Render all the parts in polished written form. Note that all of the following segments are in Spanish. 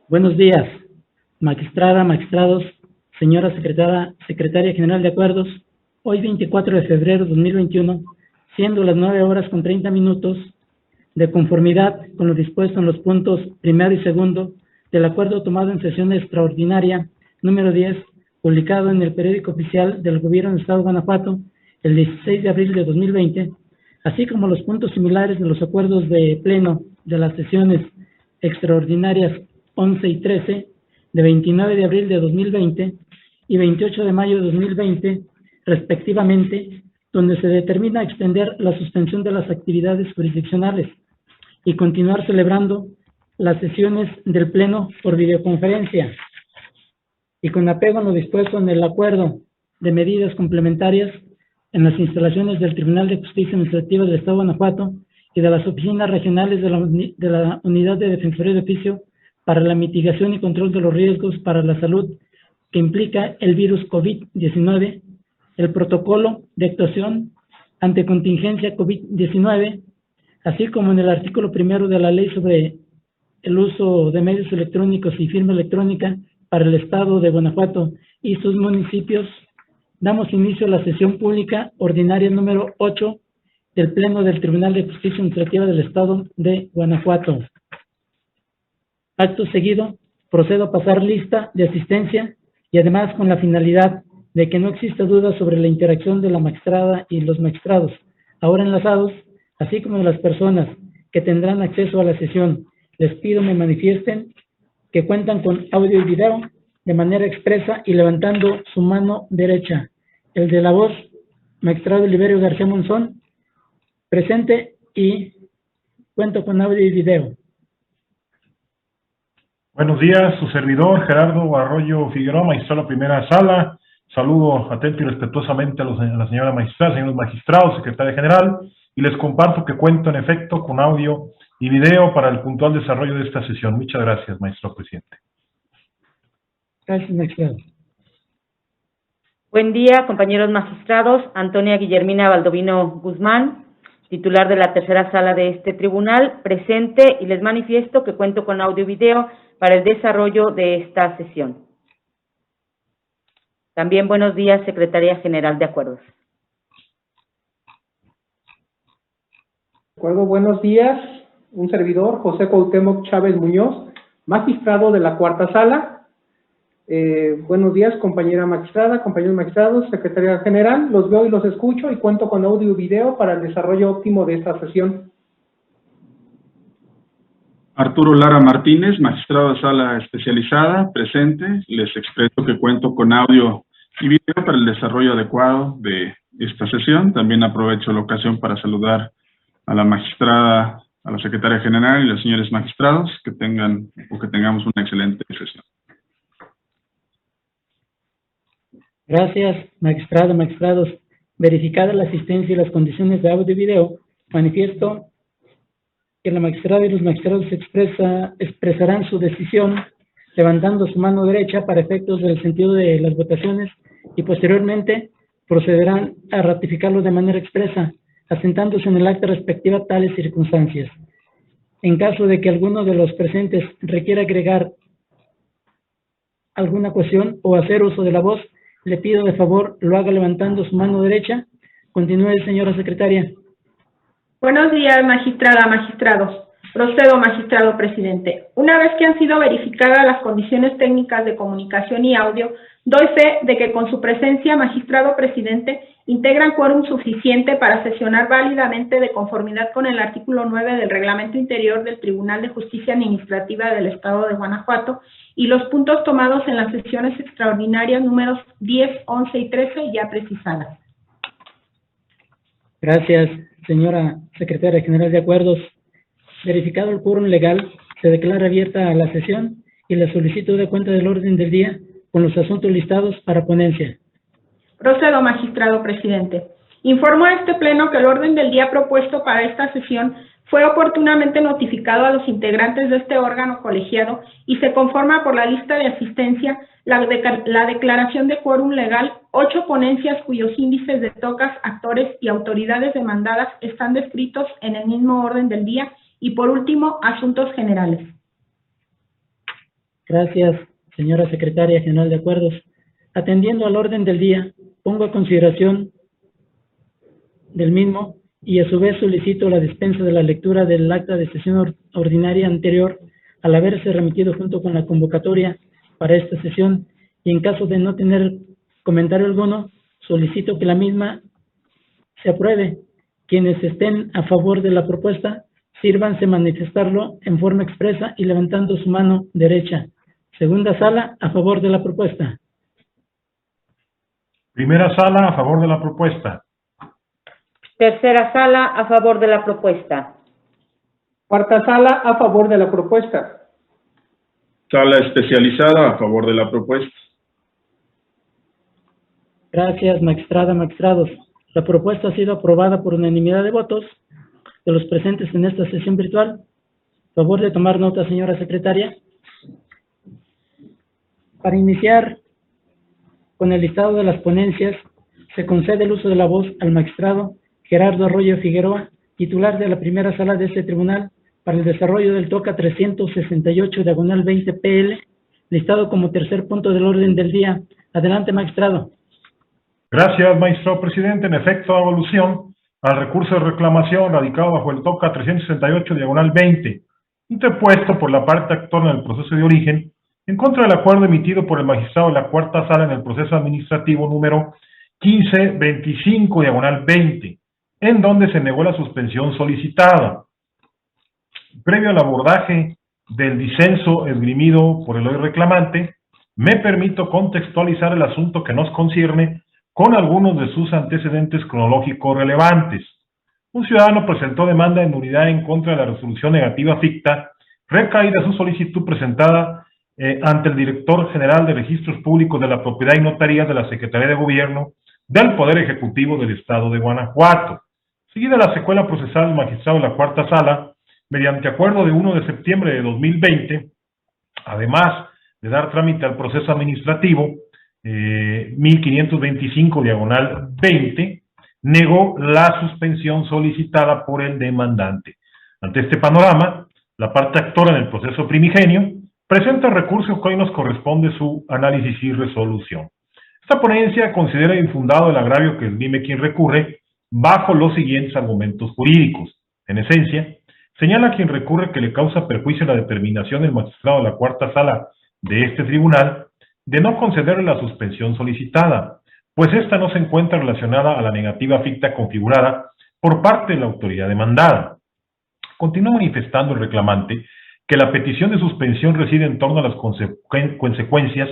Buenos días, magistrada, magistrados, señora secretaria general de acuerdos. Hoy 24 de febrero de 2021, siendo las 9:30, de conformidad con lo dispuesto en los puntos primero y segundo del acuerdo tomado en sesión extraordinaria número 10, publicado en el periódico oficial del Gobierno del Estado de Guanajuato el 16 de abril de 2020, así como los puntos similares de los acuerdos de pleno de las sesiones extraordinarias 11 y 13 de 29 de abril de 2020 y 28 de mayo de 2020, respectivamente, donde se determina extender la suspensión de las actividades jurisdiccionales y continuar celebrando las sesiones del Pleno por videoconferencia, y con apego a lo dispuesto en el acuerdo de medidas complementarias en las instalaciones del Tribunal de Justicia Administrativa del Estado de Guanajuato y de las oficinas regionales de la Unidad de Defensoría de Oficio para la mitigación y control de los riesgos para la salud que implica el virus COVID-19, el protocolo de actuación ante contingencia COVID-19, así como en el artículo 1 de la Ley sobre el uso de medios electrónicos y firma electrónica para el Estado de Guanajuato y sus municipios. Damos inicio a la sesión pública ordinaria número 8 del Pleno del Tribunal de Justicia Administrativa del Estado de Guanajuato. Acto seguido, procedo a pasar lista de asistencia y además con la finalidad de que no exista duda sobre la interacción de la magistrada y los magistrados ahora enlazados, así como de las personas que tendrán acceso a la sesión. Les pido me manifiesten que cuentan con audio y video de manera expresa y levantando su mano derecha. El de la voz, magistrado Oliverio García Monzón, presente y cuento con audio y video. Buenos días, su servidor Gerardo Arroyo Figueroa, magistrado primera sala. Saludo atento y respetuosamente a la señora magistrada, señores magistrados, secretaria general, y les comparto que cuento en efecto con audio y video para el puntual desarrollo de esta sesión. Muchas gracias, magistrado presidente. Gracias, magistrado. Buen día, compañeros magistrados. Antonia Guillermina Baldovino Guzmán, titular de la tercera sala de este tribunal, presente, y les manifiesto que cuento con audio y video para el desarrollo de esta sesión. También buenos días, Secretaría General de Acuerdos. Buenos días, un servidor, José Cuauhtémoc Chávez Muñoz, magistrado de la cuarta sala. Buenos días, compañera magistrada, compañeros magistrados, secretaria general, los veo y los escucho y cuento con audio y video para el desarrollo óptimo de esta sesión. Arturo Lara Martínez, magistrado de sala especializada, presente. Les expreso que cuento con audio y video para el desarrollo adecuado de esta sesión. También aprovecho la ocasión para saludar a la magistrada, a la secretaria general y los señores magistrados, que tengamos una excelente sesión. Gracias, magistrado, magistrados. Verificada la asistencia y las condiciones de audio y video, manifiesto que la magistrada y los magistrados expresarán su decisión levantando su mano derecha para efectos del sentido de las votaciones y posteriormente procederán a ratificarlo de manera expresa, asentándose en el acta respectiva tales circunstancias. En caso de que alguno de los presentes requiera agregar alguna cuestión o hacer uso de la voz, le pido de favor lo haga levantando su mano derecha. Continúe, señora secretaria. Buenos días, magistrada, magistrados. Procedo, magistrado presidente. Una vez que han sido verificadas las condiciones técnicas de comunicación y audio, doy fe de que con su presencia, magistrado presidente, integran quórum suficiente para sesionar válidamente de conformidad con el artículo 9 del Reglamento Interior del Tribunal de Justicia Administrativa del Estado de Guanajuato y los puntos tomados en las sesiones extraordinarias números 10, 11 y 13 ya precisadas. Gracias, señora secretaria general de acuerdos. Verificado el quórum legal, se declara abierta la sesión y la solicitud de cuenta del orden del día con los asuntos listados para ponencia. Procedo, magistrado presidente. Informo a este pleno que el orden del día propuesto para esta sesión fue oportunamente notificado a los integrantes de este órgano colegiado y se conforma por la lista de asistencia, la declaración de quórum legal, 8 ponencias cuyos índices de tocas, actores y autoridades demandadas están descritos en el mismo orden del día y por último, asuntos generales. Gracias, señora Secretaria General de Acuerdos. Atendiendo al orden del día, pongo a consideración del mismo y a su vez solicito la dispensa de la lectura del acta de sesión ordinaria anterior al haberse remitido junto con la convocatoria para esta sesión, y en caso de no tener comentario alguno, solicito que la misma se apruebe. Quienes estén a favor de la propuesta, sírvanse manifestarlo en forma expresa y levantando su mano derecha. Segunda sala, a favor de la propuesta. Primera sala, a favor de la propuesta. Tercera sala, a favor de la propuesta. Cuarta sala, a favor de la propuesta. Sala especializada, a favor de la propuesta. Gracias, magistrada, magistrados. La propuesta ha sido aprobada por unanimidad de votos de los presentes en esta sesión virtual. Favor de tomar nota, señora secretaria. Para iniciar con el listado de las ponencias, se concede el uso de la voz al magistrado Gerardo Arroyo Figueroa, titular de la primera sala de este tribunal, para el desarrollo del TOCA 368/20 PL, listado como tercer punto del orden del día. Adelante, magistrado. Gracias, magistrado presidente. En efecto, hago alusión al recurso de reclamación radicado bajo el TOCA 368/20, interpuesto por la parte actora en el proceso de origen, en contra del acuerdo emitido por el magistrado de la cuarta sala en el proceso administrativo número 1525/20, en donde se negó la suspensión solicitada. Previo al abordaje del disenso esgrimido por el hoy reclamante, me permito contextualizar el asunto que nos concierne con algunos de sus antecedentes cronológicos relevantes. Un ciudadano presentó demanda de nulidad en contra de la resolución negativa ficta recaída su solicitud presentada ante el director general de Registros Públicos de la Propiedad y Notarías de la Secretaría de Gobierno del Poder Ejecutivo del Estado de Guanajuato. Seguida la secuela procesal del magistrado de la cuarta sala, mediante acuerdo de 1 de septiembre de 2020, además de dar trámite al proceso administrativo 1525/20, negó la suspensión solicitada por el demandante. Ante este panorama, la parte actora en el proceso primigenio presenta el recurso que hoy nos corresponde su análisis y resolución. Esta ponencia considera infundado el agravio que esgrime quien recurre bajo los siguientes argumentos jurídicos. En esencia, señala a quien recurre que le causa perjuicio la determinación del magistrado de la cuarta sala de este tribunal de no concederle la suspensión solicitada, pues ésta no se encuentra relacionada a la negativa ficta configurada por parte de la autoridad demandada. Continúa manifestando el reclamante que la petición de suspensión reside en torno a las consecuencias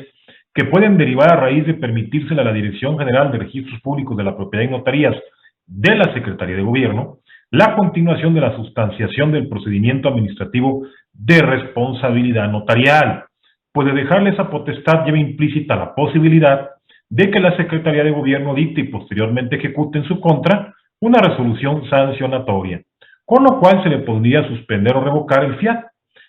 que pueden derivar a raíz de permitírsele a la Dirección General de Registros Públicos de la Propiedad y Notarías de la Secretaría de Gobierno la continuación de la sustanciación del procedimiento administrativo de responsabilidad notarial, pues de dejarle esa potestad lleva implícita la posibilidad de que la Secretaría de Gobierno dicte y posteriormente ejecute en su contra una resolución sancionatoria, con lo cual se le podría suspender o revocar el fiat,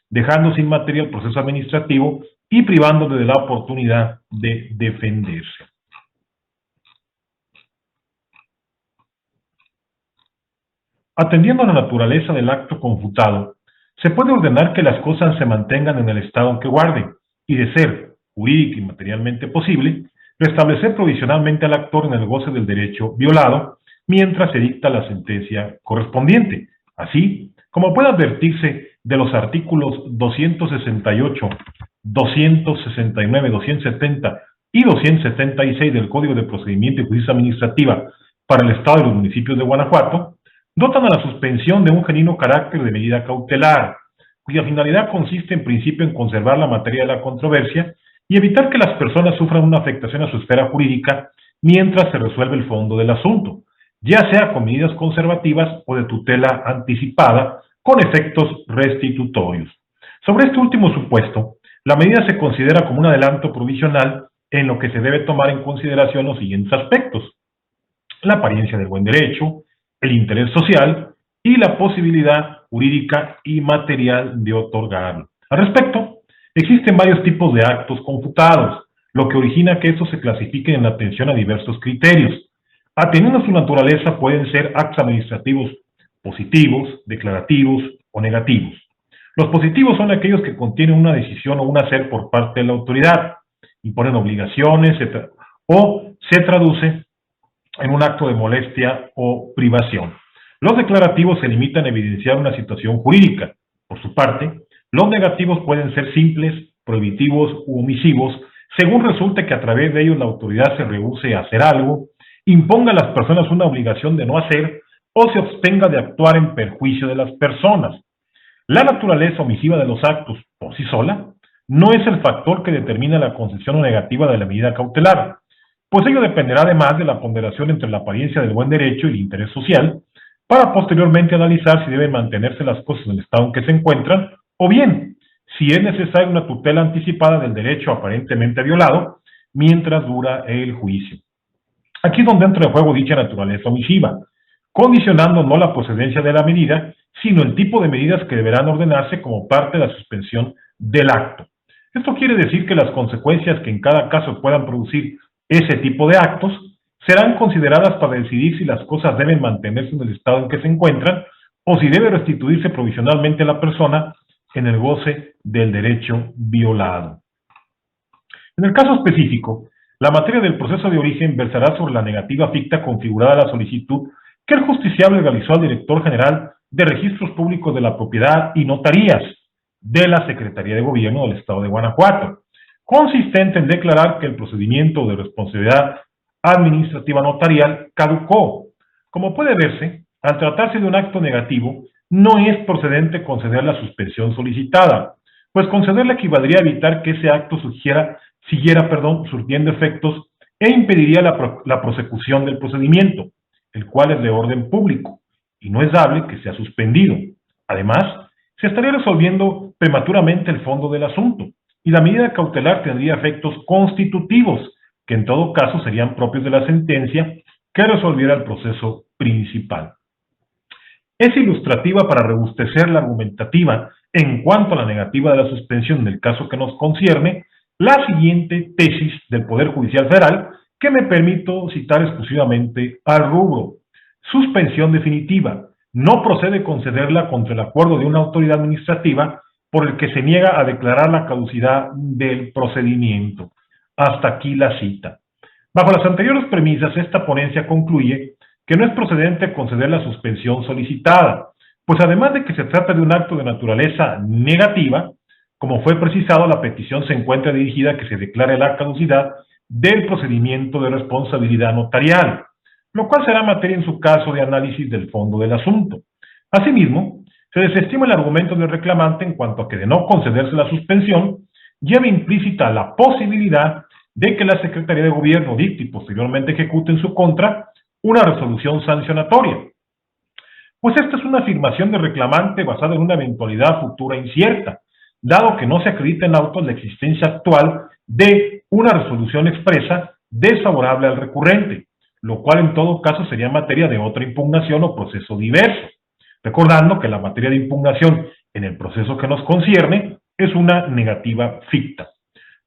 dejando sin materia el proceso administrativo y privándole de la oportunidad de defenderse. Atendiendo a la naturaleza del acto confutado, se puede ordenar que las cosas se mantengan en el estado en que guarden, y de ser jurídica y materialmente posible, restablecer provisionalmente al actor en el goce del derecho violado, mientras se dicta la sentencia correspondiente, así como puede advertirse de los artículos 268, 269, 270 y 276 del Código de Procedimiento y Justicia Administrativa para el Estado y los municipios de Guanajuato, dotan a la suspensión de un genuino carácter de medida cautelar, cuya finalidad consiste en principio en conservar la materia de la controversia y evitar que las personas sufran una afectación a su esfera jurídica mientras se resuelve el fondo del asunto, ya sea con medidas conservativas o de tutela anticipada con efectos restitutorios. Sobre este último supuesto, la medida se considera como un adelanto provisional en lo que se debe tomar en consideración los siguientes aspectos: la apariencia del buen derecho, el interés social y la posibilidad jurídica y material de otorgarlo. Al respecto, existen varios tipos de actos confutados, lo que origina que estos se clasifiquen en atención a diversos criterios. Atendiendo a su naturaleza, pueden ser actos administrativos positivos, declarativos o negativos. Los positivos son aquellos que contienen una decisión o un hacer por parte de la autoridad, imponen obligaciones, o se traduce en un acto de molestia o privación. Los declarativos se limitan a evidenciar una situación jurídica. Por su parte, los negativos pueden ser simples, prohibitivos u omisivos, según resulte que a través de ellos la autoridad se rehúse a hacer algo, imponga a las personas una obligación de no hacer o se abstenga de actuar en perjuicio de las personas. La naturaleza omisiva de los actos, por sí sola, no es el factor que determina la concesión o negativa de la medida cautelar, pues ello dependerá además de la ponderación entre la apariencia del buen derecho y el interés social, para posteriormente analizar si deben mantenerse las cosas en el estado en que se encuentran, o bien, si es necesaria una tutela anticipada del derecho aparentemente violado, mientras dura el juicio. Aquí es donde entra en juego dicha naturaleza omisiva, condicionando no la procedencia de la medida, sino el tipo de medidas que deberán ordenarse como parte de la suspensión del acto. Esto quiere decir que las consecuencias que en cada caso puedan producir ese tipo de actos serán consideradas para decidir si las cosas deben mantenerse en el estado en que se encuentran o si debe restituirse provisionalmente a la persona en el goce del derecho violado. En el caso específico, la materia del proceso de origen versará sobre la negativa ficta configurada a la solicitud que el justiciable realizó al director general de Registros Públicos de la Propiedad y Notarías de la Secretaría de Gobierno del Estado de Guanajuato, consistente en declarar que el procedimiento de responsabilidad administrativa notarial caducó. Como puede verse, al tratarse de un acto negativo, no es procedente conceder la suspensión solicitada, pues concederla equivaldría a evitar que ese acto siguiera surtiendo efectos e impediría la prosecución del procedimiento, el cual es de orden público, y no es dable que sea suspendido. Además, se estaría resolviendo prematuramente el fondo del asunto, y la medida cautelar tendría efectos constitutivos, que en todo caso serían propios de la sentencia que resolviera el proceso principal. Es ilustrativa para robustecer la argumentativa en cuanto a la negativa de la suspensión en el caso que nos concierne, la siguiente tesis del Poder Judicial Federal, que me permito citar exclusivamente al rubro. Suspensión definitiva. No procede concederla contra el acuerdo de una autoridad administrativa por el que se niega a declarar la caducidad del procedimiento. Hasta aquí la cita. Bajo las anteriores premisas, esta ponencia concluye que no es procedente conceder la suspensión solicitada, pues además de que se trata de un acto de naturaleza negativa, como fue precisado, la petición se encuentra dirigida a que se declare la caducidad del procedimiento de responsabilidad notarial, lo cual será materia en su caso de análisis del fondo del asunto. Asimismo, se desestima el argumento del reclamante en cuanto a que de no concederse la suspensión, lleva implícita la posibilidad de que la Secretaría de Gobierno dicte y posteriormente ejecute en su contra una resolución sancionatoria. Pues esta es una afirmación del reclamante basada en una eventualidad futura incierta, dado que no se acredita en autos la existencia actual de una resolución expresa desfavorable al recurrente, lo cual en todo caso sería materia de otra impugnación o proceso diverso, recordando que la materia de impugnación en el proceso que nos concierne es una negativa ficta.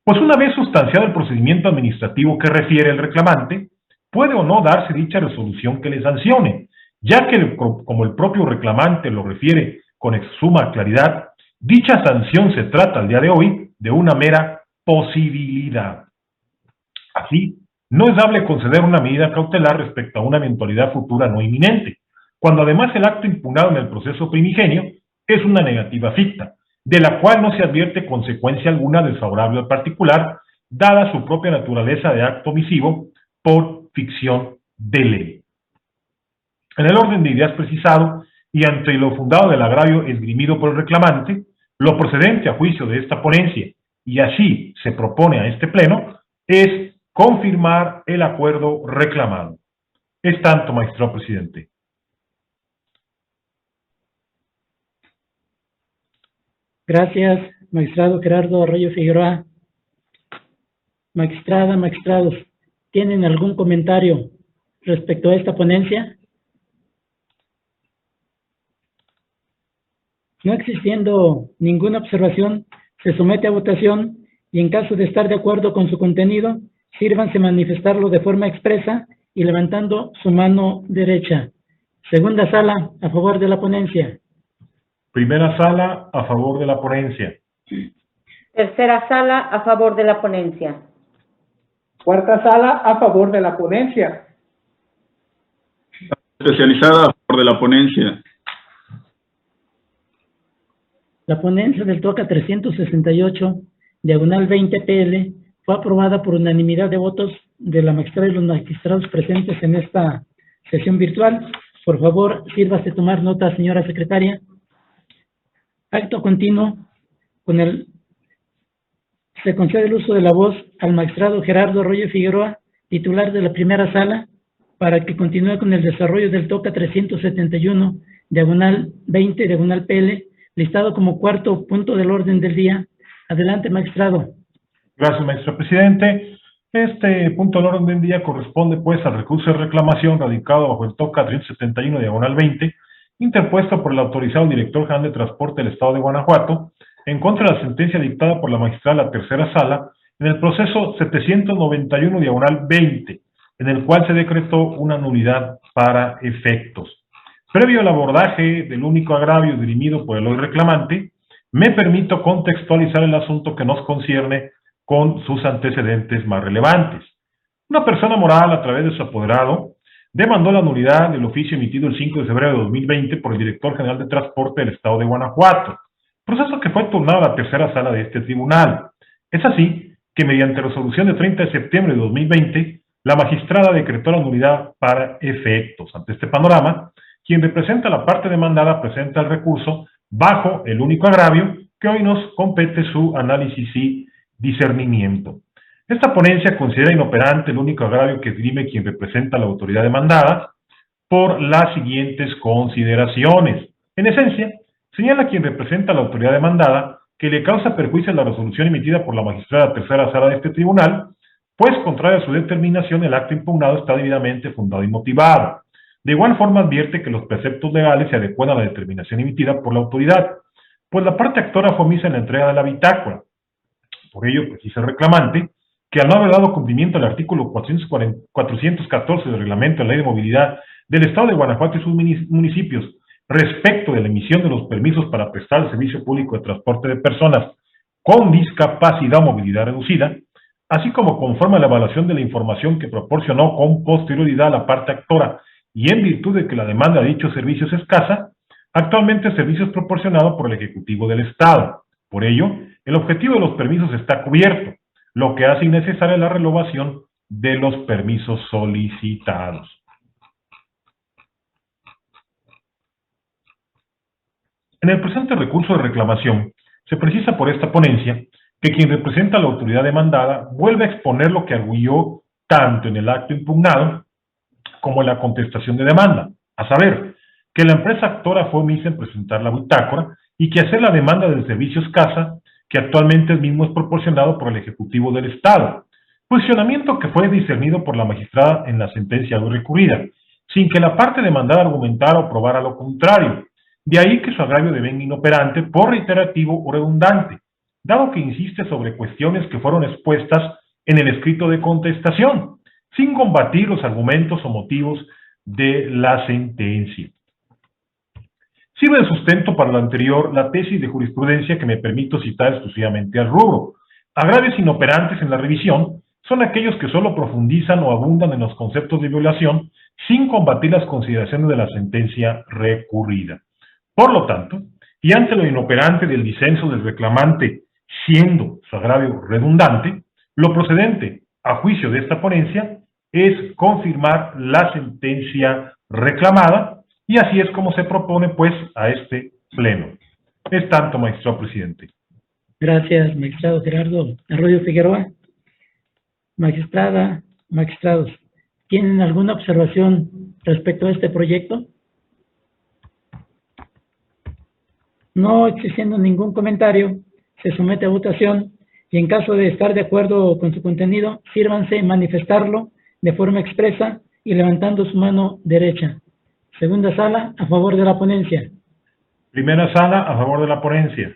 Pues una vez sustanciado el procedimiento administrativo que refiere el reclamante, puede o no darse dicha resolución que le sancione, ya que, como el propio reclamante lo refiere con suma claridad, dicha sanción se trata al día de hoy de una mera posibilidad. Así, no es dable conceder una medida cautelar respecto a una eventualidad futura no inminente, cuando además el acto impugnado en el proceso primigenio es una negativa ficta, de la cual no se advierte consecuencia alguna desfavorable al particular, dada su propia naturaleza de acto omisivo por ficción de ley. En el orden de ideas precisado y ante lo fundado del agravio esgrimido por el reclamante, lo procedente a juicio de esta ponencia, y así se propone a este pleno, es confirmar el acuerdo reclamado. Es tanto, magistrado presidente. Gracias, magistrado Gerardo Arroyo Figueroa. Magistrada, magistrados, ¿tienen algún comentario respecto a esta ponencia? No existiendo ninguna observación, se somete a votación y en caso de estar de acuerdo con su contenido, sírvanse manifestarlo de forma expresa y levantando su mano derecha. Segunda sala, a favor de la ponencia. Primera sala, a favor de la ponencia. Tercera sala, a favor de la ponencia. Cuarta sala, a favor de la ponencia. Especializada a favor de la ponencia. La ponencia del TOCA 368, diagonal 20 PL, fue aprobada por unanimidad de votos de la magistrada y los magistrados presentes en esta sesión virtual. Por favor, sírvase tomar nota, señora secretaria. Acto continuo, se concede el uso de la voz al magistrado Gerardo Arroyo Figueroa, titular de la primera sala, para que continúe con el desarrollo del TOCA 371, diagonal 20, diagonal PL, listado como cuarto punto del orden del día. Adelante, magistrado. Gracias, maestro presidente. Este punto del orden del día corresponde, pues, al recurso de reclamación radicado bajo el TOCA 371, diagonal 20, interpuesto por el autorizado director general de transporte del Estado de Guanajuato, en contra de la sentencia dictada por la magistrada de la tercera sala en el proceso 791, diagonal 20, en el cual se decretó una nulidad para efectos. Previo al abordaje del único agravio dirimido por el hoy reclamante, me permito contextualizar el asunto que nos concierne con sus antecedentes más relevantes. Una persona moral, a través de su apoderado, demandó la nulidad del oficio emitido el 5 de febrero de 2020 por el director general de transporte del Estado de Guanajuato, proceso que fue turnado a la tercera sala de este tribunal. Es así que, mediante resolución de 30 de septiembre de 2020, la magistrada decretó la nulidad para efectos. Ante este panorama, quien representa la parte demandada presenta el recurso bajo el único agravio que hoy nos compete su análisis y discernimiento. Esta ponencia considera inoperante el único agravio que esgrime quien representa a la autoridad demandada por las siguientes consideraciones. En esencia, señala quien representa a la autoridad demandada que le causa perjuicio la resolución emitida por la magistrada tercera sala de este tribunal, pues, contrario a su determinación, el acto impugnado está debidamente fundado y motivado. De igual forma, advierte que los preceptos legales se adecuan a la determinación emitida por la autoridad, pues la parte actora fue omisa en la entrega de la bitácora. Por ello, precisa el reclamante que, al no haber dado cumplimiento al artículo 414 del Reglamento de la Ley de Movilidad del Estado de Guanajuato y sus municipios respecto de la emisión de los permisos para prestar el servicio público de transporte de personas con discapacidad o movilidad reducida, así como conforme a la evaluación de la información que proporcionó con posterioridad a la parte actora y en virtud de que la demanda de dichos servicios es escasa, actualmente el servicio es proporcionado por el Ejecutivo del Estado. Por ello, el objetivo de los permisos está cubierto, lo que hace innecesaria la renovación de los permisos solicitados. En el presente recurso de reclamación, se precisa por esta ponencia que quien representa a la autoridad demandada vuelve a exponer lo que arguyó tanto en el acto impugnado como en la contestación de demanda, a saber, que la empresa actora fue omisa en presentar la bitácora y que hacer la demanda del servicio escasa, que actualmente el mismo es proporcionado por el Ejecutivo del Estado, posicionamiento que fue discernido por la magistrada en la sentencia hoy recurrida, sin que la parte demandada argumentara o probara lo contrario. De ahí que su agravio devenga inoperante por reiterativo o redundante, dado que insiste sobre cuestiones que fueron expuestas en el escrito de contestación, sin combatir los argumentos o motivos de la sentencia. Sirve de sustento para lo anterior la tesis de jurisprudencia que me permito citar exclusivamente al rubro. Agravios inoperantes en la revisión son aquellos que solo profundizan o abundan en los conceptos de violación sin combatir las consideraciones de la sentencia recurrida. Por lo tanto, y ante lo inoperante del disenso del reclamante, siendo su agravio redundante, lo procedente, a juicio de esta ponencia, es confirmar la sentencia reclamada, y así es como se propone, pues, a este pleno. Es tanto, magistrado presidente. Gracias, magistrado Gerardo Arroyo Figueroa. Magistrada, magistrados, ¿tienen alguna observación respecto a este proyecto? No existiendo ningún comentario, se somete a votación y en caso de estar de acuerdo con su contenido, sírvanse manifestarlo de forma expresa y levantando su mano derecha. Segunda sala, a favor de la ponencia. Primera sala, a favor de la ponencia.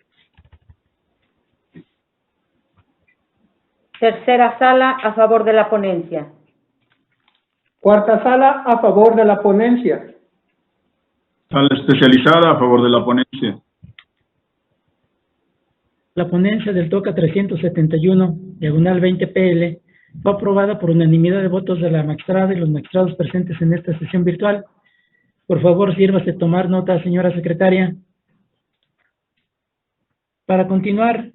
Tercera sala, a favor de la ponencia. Cuarta sala, a favor de la ponencia. Sala especializada a favor de la ponencia. La ponencia del TOCA 371, diagonal 20 PL, fue aprobada por unanimidad de votos de la magistrada y los magistrados presentes en esta sesión virtual. Por favor, sírvase tomar nota, señora secretaria. Para continuar,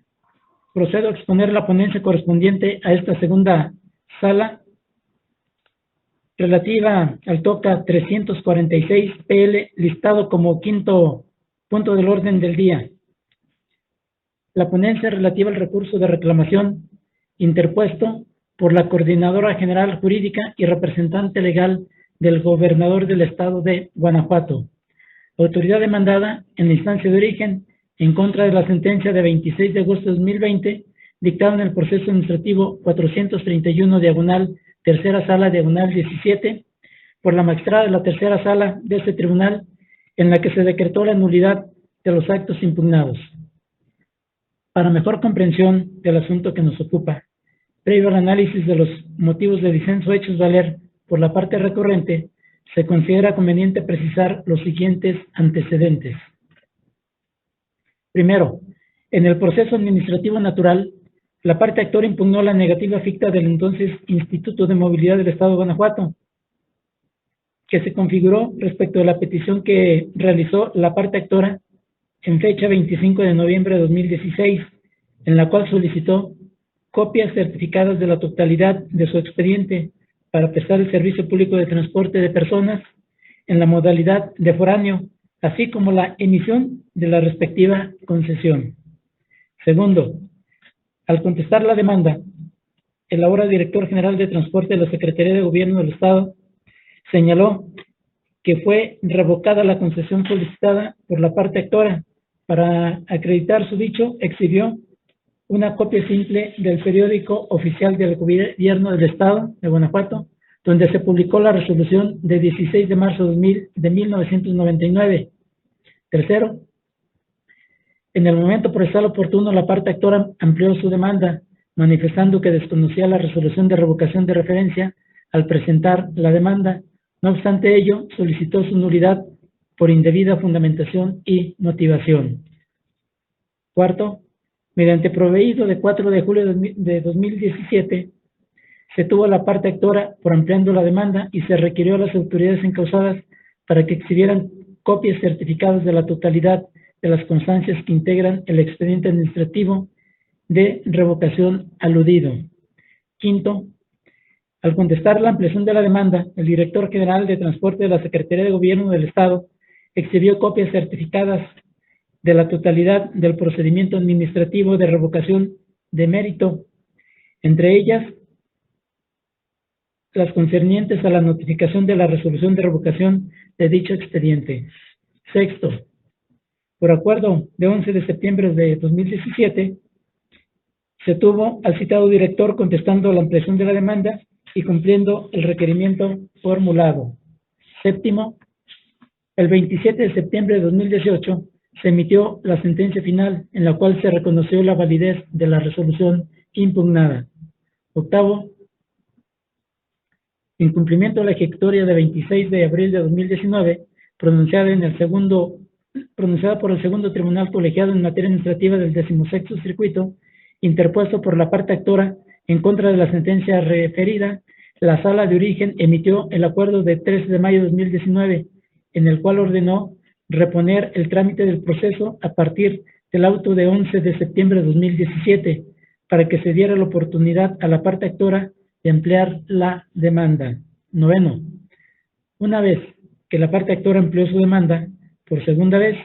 procedo a exponer la ponencia correspondiente a esta segunda sala relativa al TOCA 346 PL, listado como quinto punto del orden del día. La ponencia relativa al recurso de reclamación interpuesto por la Coordinadora General Jurídica y representante legal del gobernador del estado de Guanajuato, autoridad demandada en la instancia de origen en contra de la sentencia de 26 de agosto de 2020, dictada en el proceso administrativo 431, diagonal tercera sala, diagonal 17, por la magistrada de la tercera sala de este tribunal, en la que se decretó la nulidad de los actos impugnados. Para mejor comprensión del asunto que nos ocupa, previo al análisis de los motivos de disenso hechos valer por la parte recurrente, se considera conveniente precisar los siguientes antecedentes. Primero, en el proceso administrativo natural, la parte actora impugnó la negativa ficta del entonces Instituto de Movilidad del Estado de Guanajuato, que se configuró respecto a la petición que realizó la parte actora en fecha 25 de noviembre de 2016, en la cual solicitó copias certificadas de la totalidad de su expediente para prestar el servicio público de transporte de personas en la modalidad de foráneo, así como la emisión de la respectiva concesión. Segundo, al contestar la demanda, el ahora director general de Transporte de la Secretaría de Gobierno del Estado señaló que fue revocada la concesión solicitada por la parte actora. Para acreditar su dicho, exhibió una copia simple del periódico oficial del Gobierno del Estado de Guanajuato, donde se publicó la resolución de 16 de marzo de 1999. Tercero, en el momento procesal oportuno, la parte actora amplió su demanda, manifestando que desconocía la resolución de revocación de referencia al presentar la demanda. No obstante ello, solicitó su nulidad por indebida fundamentación y motivación. Cuarto, mediante proveído de 4 de julio de 2017, se tuvo la parte actora por ampliando la demanda y se requirió a las autoridades encausadas para que exhibieran copias certificadas de la totalidad de las constancias que integran el expediente administrativo de revocación aludido. Quinto, al contestar la ampliación de la demanda, el director general de Transporte de la Secretaría de Gobierno del Estado exhibió copias certificadas de la totalidad del procedimiento administrativo de revocación de mérito, entre ellas las concernientes a la notificación de la resolución de revocación de dicho expediente. Sexto, por acuerdo de 11 de septiembre de 2017, se tuvo al citado director contestando la ampliación de la demanda y cumpliendo el requerimiento formulado. Séptimo, el 27 de septiembre de 2018 se emitió la sentencia final en la cual se reconoció la validez de la resolución impugnada. Octavo, en cumplimiento de la ejecutoria de 26 de abril de 2019, pronunciada por el segundo tribunal colegiado en materia administrativa del 16º circuito, interpuesto por la parte actora en contra de la sentencia referida, la sala de origen emitió el acuerdo de 13 de mayo de 2019, en el cual ordenó reponer el trámite del proceso a partir del auto de 11 de septiembre de 2017, para que se diera la oportunidad a la parte actora de ampliar la demanda. Noveno, una vez que la parte actora amplió su demanda por segunda vez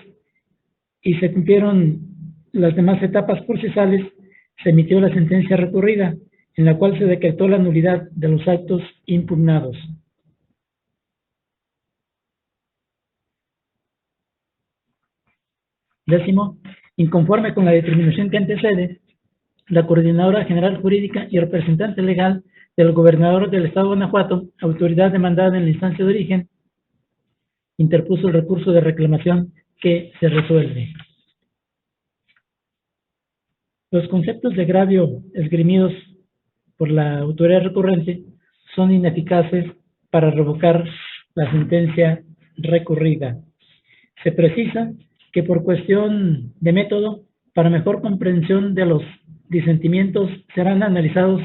y se cumplieron las demás etapas procesales, se emitió la sentencia recurrida, en la cual se decretó la nulidad de los actos impugnados. Décimo, inconforme con la determinación que antecede, la Coordinadora General Jurídica y representante legal del gobernador del Estado de Guanajuato, autoridad demandada en la instancia de origen, interpuso el recurso de reclamación que se resuelve. Los conceptos de agravio esgrimidos por la autoridad recurrente son ineficaces para revocar la sentencia recurrida. Se precisa que por cuestión de método Para mejor comprensión de los disentimientos, serán analizados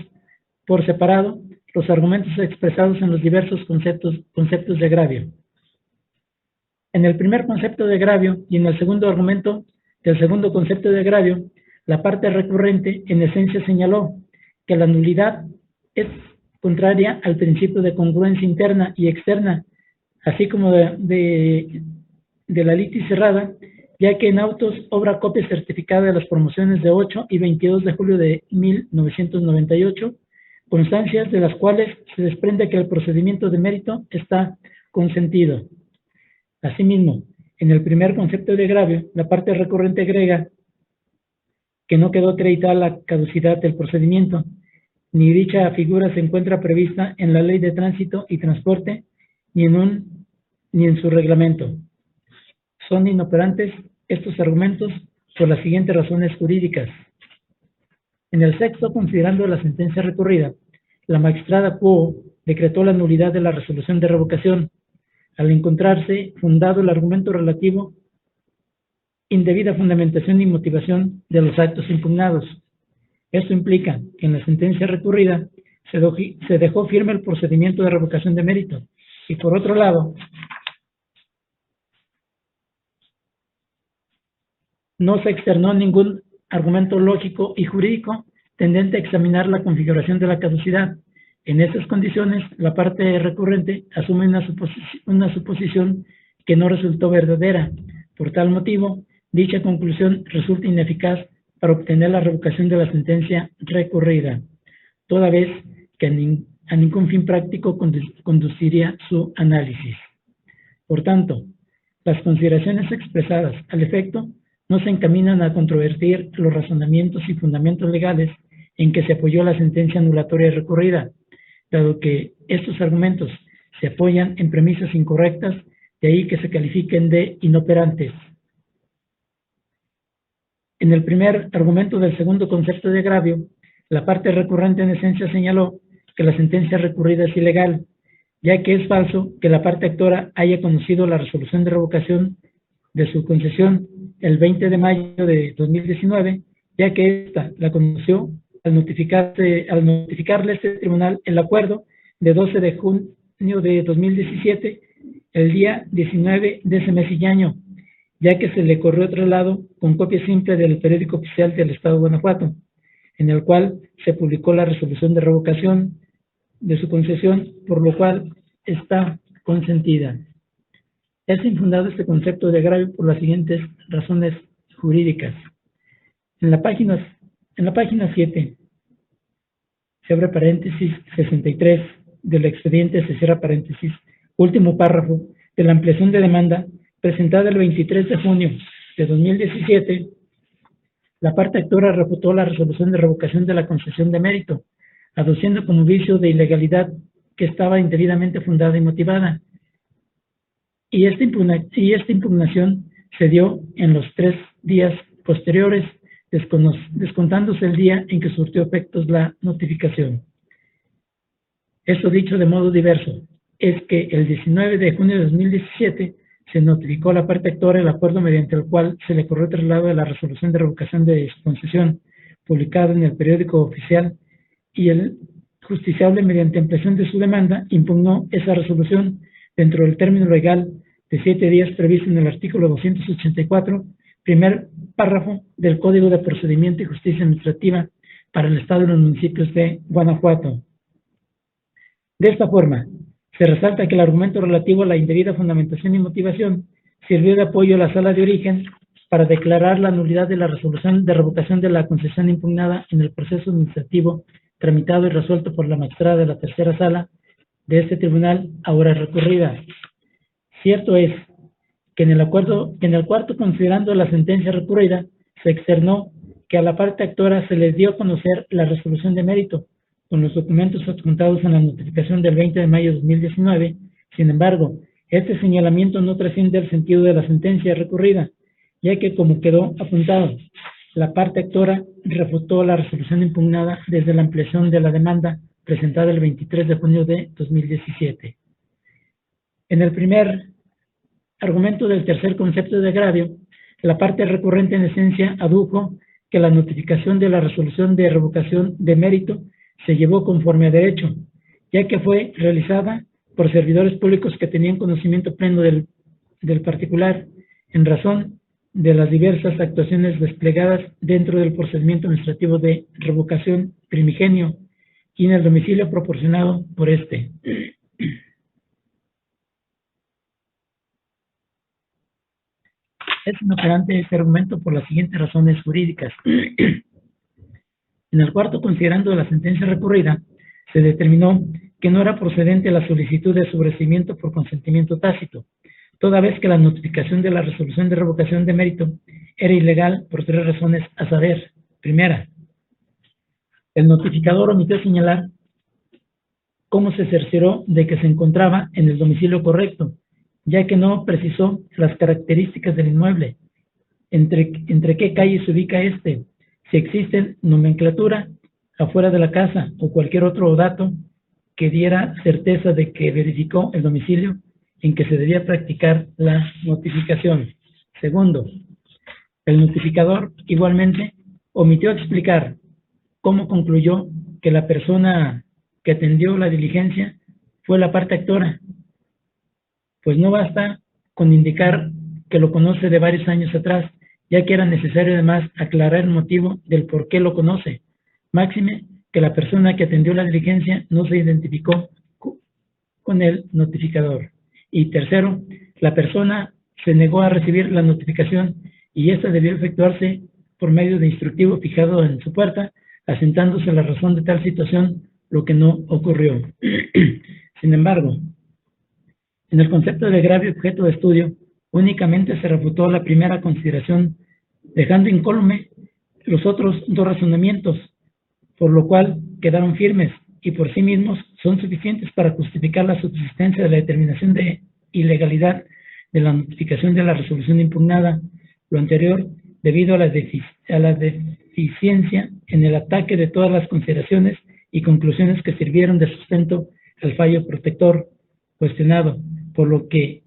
por separado los argumentos expresados en los diversos conceptos de agravio. En el primer concepto de agravio y en el segundo argumento del segundo concepto de agravio, la parte recurrente en esencia señaló que la nulidad es contraria al principio de congruencia interna y externa, así como de la litis cerrada, ya que en autos obra copia certificada de las promociones de 8 y 22 de julio de 1998, constancias de las cuales se desprende que el procedimiento de mérito está consentido. Asimismo, en el primer concepto de agravio, la parte recurrente agrega que no quedó acreditada la caducidad del procedimiento, ni dicha figura se encuentra prevista en la Ley de Tránsito y Transporte, ni en su reglamento. Son inoperantes estos argumentos por las siguientes razones jurídicas. En el sexto, considerando la sentencia recurrida, la magistrada Quo decretó la nulidad de la resolución de revocación, al encontrarse fundado el argumento relativo indebida fundamentación y motivación de los actos impugnados. Esto implica que en la sentencia recurrida se dejó firme el procedimiento de revocación de mérito y, por otro lado, no se externó ningún argumento lógico y jurídico tendente a examinar la configuración de la caducidad. En esas condiciones, la parte recurrente asume una suposición que no resultó verdadera. Por tal motivo, dicha conclusión resulta ineficaz para obtener la revocación de la sentencia recurrida, toda vez que a ningún fin práctico conduciría su análisis. Por tanto, las consideraciones expresadas al efecto no se encaminan a controvertir los razonamientos y fundamentos legales en que se apoyó la sentencia anulatoria recurrida, dado que estos argumentos se apoyan en premisas incorrectas, de ahí que se califiquen de inoperantes. En el primer argumento del segundo concepto de agravio, la parte recurrente en esencia señaló que la sentencia recurrida es ilegal, ya que es falso que la parte actora haya conocido la resolución de revocación de su concesión el 20 de mayo de 2019, ya que ésta la conoció al notificarle a este tribunal el acuerdo de 12 de junio de 2017, el día 19 de ese mes y año, ya que se le corrió traslado con copia simple del periódico oficial del Estado de Guanajuato, en el cual se publicó la resolución de revocación de su concesión, por lo cual está consentida. Es infundado este concepto de agravio por las siguientes razones jurídicas. En la página 7, se abre paréntesis, 63 del expediente, se cierra paréntesis, último párrafo de la ampliación de demanda presentada el 23 de junio de 2017, la parte actora refutó la resolución de revocación de la concesión de mérito, aduciendo como vicio de ilegalidad que estaba indebidamente fundada y motivada. Y esta impugnación se dio en los 3 días posteriores, descontándose el día en que surtió efectos la notificación. Esto dicho de modo diverso, es que el 19 de junio de 2017 se notificó a la parte actora el acuerdo mediante el cual se le corrió traslado de la resolución de revocación de su concesión, publicado en el periódico oficial, y el justiciable, mediante ampliación de su demanda, impugnó esa resolución dentro del término legal de 7 días previsto en el artículo 284, primer párrafo del Código de Procedimiento y Justicia Administrativa para el Estado y los municipios de Guanajuato. De esta forma, se resalta que el argumento relativo a la indebida fundamentación y motivación sirvió de apoyo a la sala de origen para declarar la nulidad de la resolución de revocación de la concesión impugnada en el proceso administrativo tramitado y resuelto por la magistrada de la tercera sala de este tribunal, ahora recurrida. Cierto es que en el cuarto, considerando la sentencia recurrida, se externó que a la parte actora se les dio a conocer la resolución de mérito con los documentos adjuntados en la notificación del 20 de mayo de 2019. Sin embargo, este señalamiento no trasciende el sentido de la sentencia recurrida, ya que, como quedó apuntado, la parte actora refutó la resolución impugnada desde la ampliación de la demanda presentada el 23 de junio de 2017. En el primer argumento del tercer concepto de agravio, La parte recurrente en esencia adujo que la notificación de la resolución de revocación de mérito se llevó conforme a derecho, ya que fue realizada por servidores públicos que tenían conocimiento pleno del particular en razón de las diversas actuaciones desplegadas dentro del procedimiento administrativo de revocación primigenio y en el domicilio proporcionado por este. Es inoperante este argumento por las siguientes razones jurídicas. En el cuarto, considerando la sentencia recurrida, se determinó que no era procedente la solicitud de sobreseimiento por consentimiento tácito, toda vez que la notificación de la resolución de revocación de mérito era ilegal por 3 razones, a saber: primera, el notificador omitió señalar cómo se cercioró de que se encontraba en el domicilio correcto, ya que no precisó las características del inmueble, entre qué calle se ubica este, si existe nomenclatura afuera de la casa o cualquier otro dato que diera certeza de que verificó el domicilio en que se debía practicar la notificación. Segundo, el notificador igualmente omitió explicar cómo concluyó que la persona que atendió la diligencia fue la parte actora, pues no basta con indicar que lo conoce de varios años atrás, ya que era necesario además aclarar el motivo del por qué lo conoce. Máxime que la persona que atendió la diligencia no se identificó con el notificador. Y tercero, la persona se negó a recibir la notificación y esta debió efectuarse por medio de instructivo fijado en su puerta, asentándose la razón de tal situación, lo que no ocurrió. Sin embargo, en el concepto de agravio objeto de estudio, únicamente se refutó la primera consideración, dejando incólume los otros 2 razonamientos, por lo cual quedaron firmes y por sí mismos son suficientes para justificar la subsistencia de la determinación de ilegalidad de la notificación de la resolución impugnada. Lo anterior, debido a la deficiencia en el ataque de todas las consideraciones y conclusiones que sirvieron de sustento al fallo protector cuestionado, por lo que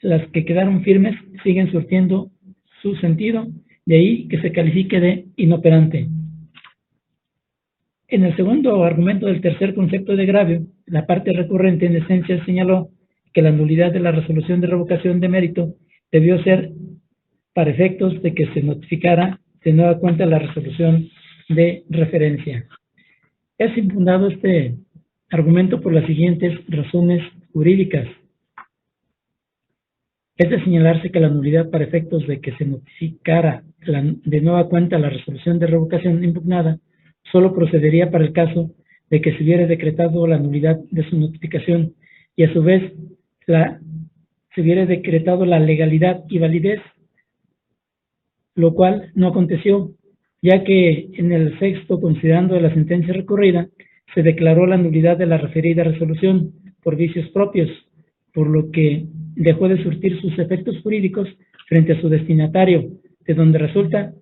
las que quedaron firmes siguen surtiendo su sentido, de ahí que se califique de inoperante. En el segundo argumento del tercer concepto de agravio, la parte recurrente en esencia señaló que la nulidad de la resolución de revocación de mérito debió ser para efectos de que se notificara de nueva cuenta la resolución de referencia. Es infundado este argumento por las siguientes razones jurídicas. Es de señalarse que la nulidad para efectos de que se notificara de nueva cuenta la resolución de revocación impugnada solo procedería para el caso de que se hubiera decretado la nulidad de su notificación y a su vez se hubiera decretado la legalidad y validez, lo cual no aconteció, ya que en el sexto, considerando la sentencia recurrida, se declaró la nulidad de la referida resolución por vicios propios, por lo que dejó de surtir sus efectos jurídicos frente a su destinatario, de donde resulta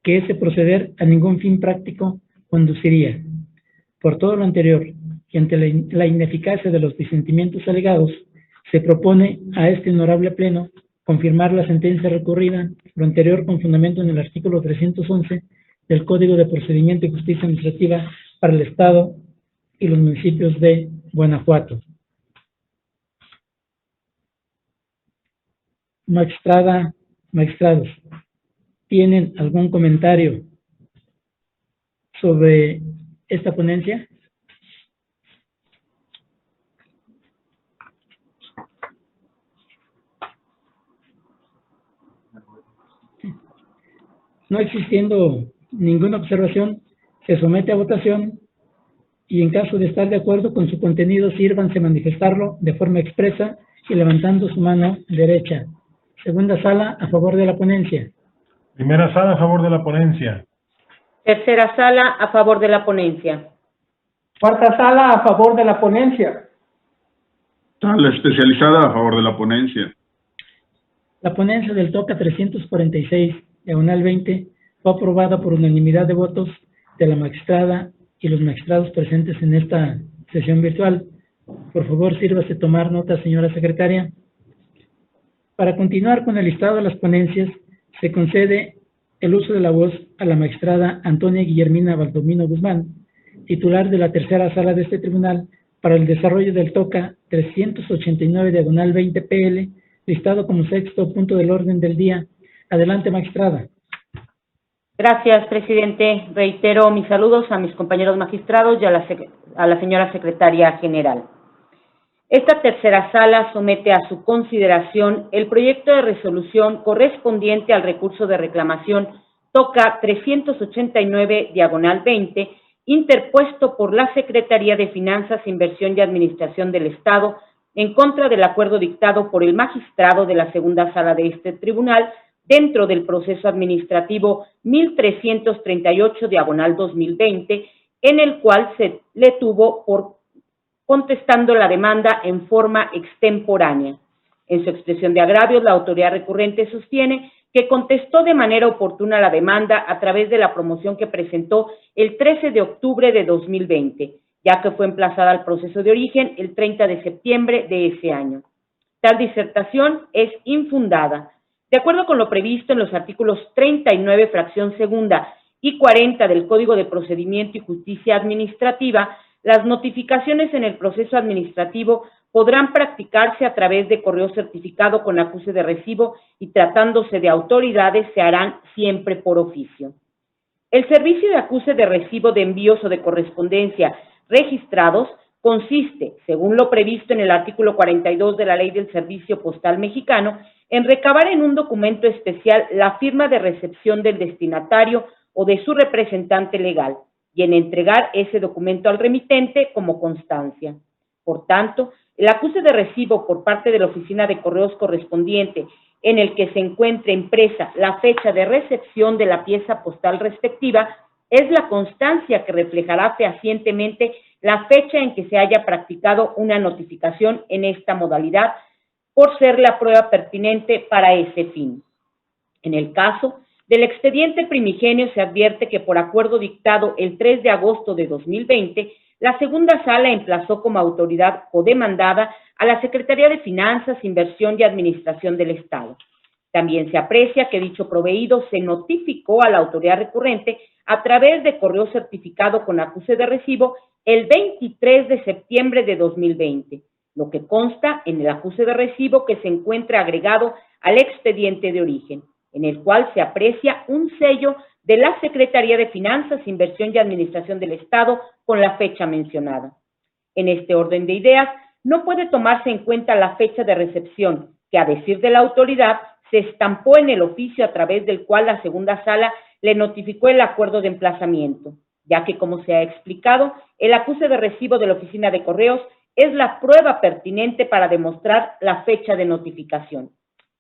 que ese proceder a ningún fin práctico conduciría. Por todo lo anterior, y ante la ineficacia de los disentimientos alegados, se propone a este honorable pleno confirmar la sentencia recurrida, lo anterior con fundamento en el artículo 311 del Código de Procedimiento y Justicia Administrativa para el Estado y los municipios de Guanajuato. Magistrados, ¿tienen algún comentario sobre esta ponencia? No existiendo ninguna observación, se somete a votación y en caso de estar de acuerdo con su contenido, sírvanse manifestarlo de forma expresa y levantando su mano derecha. Segunda sala, a favor de la ponencia. Primera sala, a favor de la ponencia. Tercera sala, a favor de la ponencia. Cuarta sala, a favor de la ponencia. Sala especializada, a favor de la ponencia. La ponencia del TOCA 346, diagonal 20, fue aprobada por unanimidad de votos de la magistrada y los magistrados presentes en esta sesión virtual. Por favor, sírvase tomar nota, señora secretaria. Para continuar con el listado de las ponencias, Se concede el uso de la voz a la magistrada Antonia Guillermina Baldomino Guzmán, titular de la tercera sala de este tribunal, para el desarrollo del TOCA 389/20 PL, listado como sexto punto del orden del día. Adelante, magistrada. Gracias, presidente. Reitero mis saludos a mis compañeros magistrados y a la señora secretaria general. Esta tercera sala somete a su consideración el proyecto de resolución correspondiente al recurso de reclamación TOCA 389/20, interpuesto por la Secretaría de Finanzas, Inversión y Administración del Estado en contra del acuerdo dictado por el magistrado de la segunda sala de este tribunal dentro del proceso administrativo 1338/2020, en el cual se le tuvo por contestando la demanda en forma extemporánea. En su expresión de agravios, la autoridad recurrente sostiene que contestó de manera oportuna la demanda a través de la promoción que presentó el 13 de octubre de 2020, ya que fue emplazada al proceso de origen el 30 de septiembre de ese año. Tal disertación es infundada. De acuerdo con lo previsto en los artículos 39, fracción segunda, y 40 del Código de Procedimiento y Justicia Administrativa, las notificaciones en el proceso administrativo podrán practicarse a través de correo certificado con acuse de recibo y tratándose de autoridades se harán siempre por oficio. El servicio de acuse de recibo de envíos o de correspondencia registrados consiste, según lo previsto en el artículo 42 de la Ley del Servicio Postal Mexicano, en recabar en un documento especial la firma de recepción del destinatario o de su representante legal, y en entregar ese documento al remitente como constancia. Por tanto, el acuse de recibo por parte de la oficina de correos correspondiente en el que se encuentre impresa la fecha de recepción de la pieza postal respectiva es la constancia que reflejará fehacientemente la fecha en que se haya practicado una notificación en esta modalidad, por ser la prueba pertinente para ese fin. En el caso del expediente primigenio se advierte que por acuerdo dictado el 3 de agosto de 2020, la segunda sala emplazó como autoridad codemandada a la Secretaría de Finanzas, Inversión y Administración del Estado. También se aprecia que dicho proveído se notificó a la autoridad recurrente a través de correo certificado con acuse de recibo el 23 de septiembre de 2020, lo que consta en el acuse de recibo que se encuentra agregado al expediente de origen, en el cual se aprecia un sello de la Secretaría de Finanzas, Inversión y Administración del Estado con la fecha mencionada. En este orden de ideas, no puede tomarse en cuenta la fecha de recepción, que a decir de la autoridad, se estampó en el oficio a través del cual la segunda sala le notificó el acuerdo de emplazamiento, ya que, como se ha explicado, el acuse de recibo de la oficina de correos es la prueba pertinente para demostrar la fecha de notificación.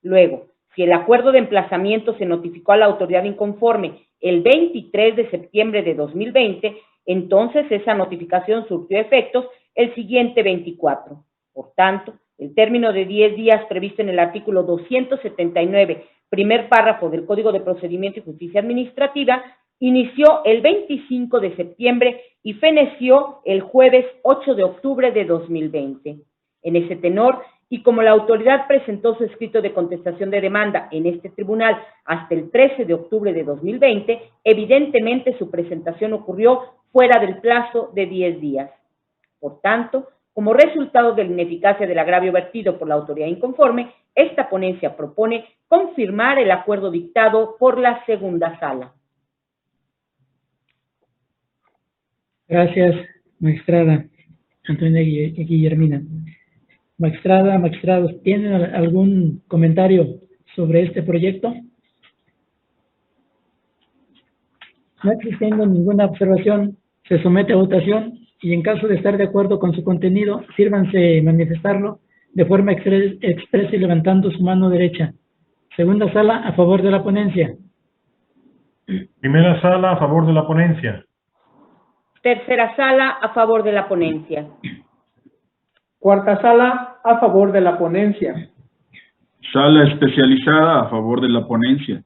Luego, si el acuerdo de emplazamiento se notificó a la autoridad inconforme el 23 de septiembre de 2020, entonces esa notificación surtió efectos el siguiente 24. Por tanto, el término de 10 días previsto en el artículo 279, primer párrafo del Código de Procedimiento y Justicia Administrativa, inició el 25 de septiembre y feneció el jueves 8 de octubre de 2020. En ese tenor, y como la autoridad presentó su escrito de contestación de demanda en este tribunal hasta el 13 de octubre de 2020, evidentemente su presentación ocurrió fuera del plazo de 10 días. Por tanto, como resultado de la ineficacia del agravio vertido por la autoridad inconforme, esta ponencia propone confirmar el acuerdo dictado por la segunda sala. Gracias, magistrada Antonia Guillermina. Magistrada, magistrados, ¿tienen algún comentario sobre este proyecto? No existiendo ninguna observación, se somete a votación y en caso de estar de acuerdo con su contenido, sírvanse manifestarlo de forma expresa y levantando su mano derecha. Segunda sala, a favor de la ponencia. Primera sala, a favor de la ponencia. Tercera sala, a favor de la ponencia. Cuarta sala, a favor de la ponencia. Sala especializada a favor de la ponencia.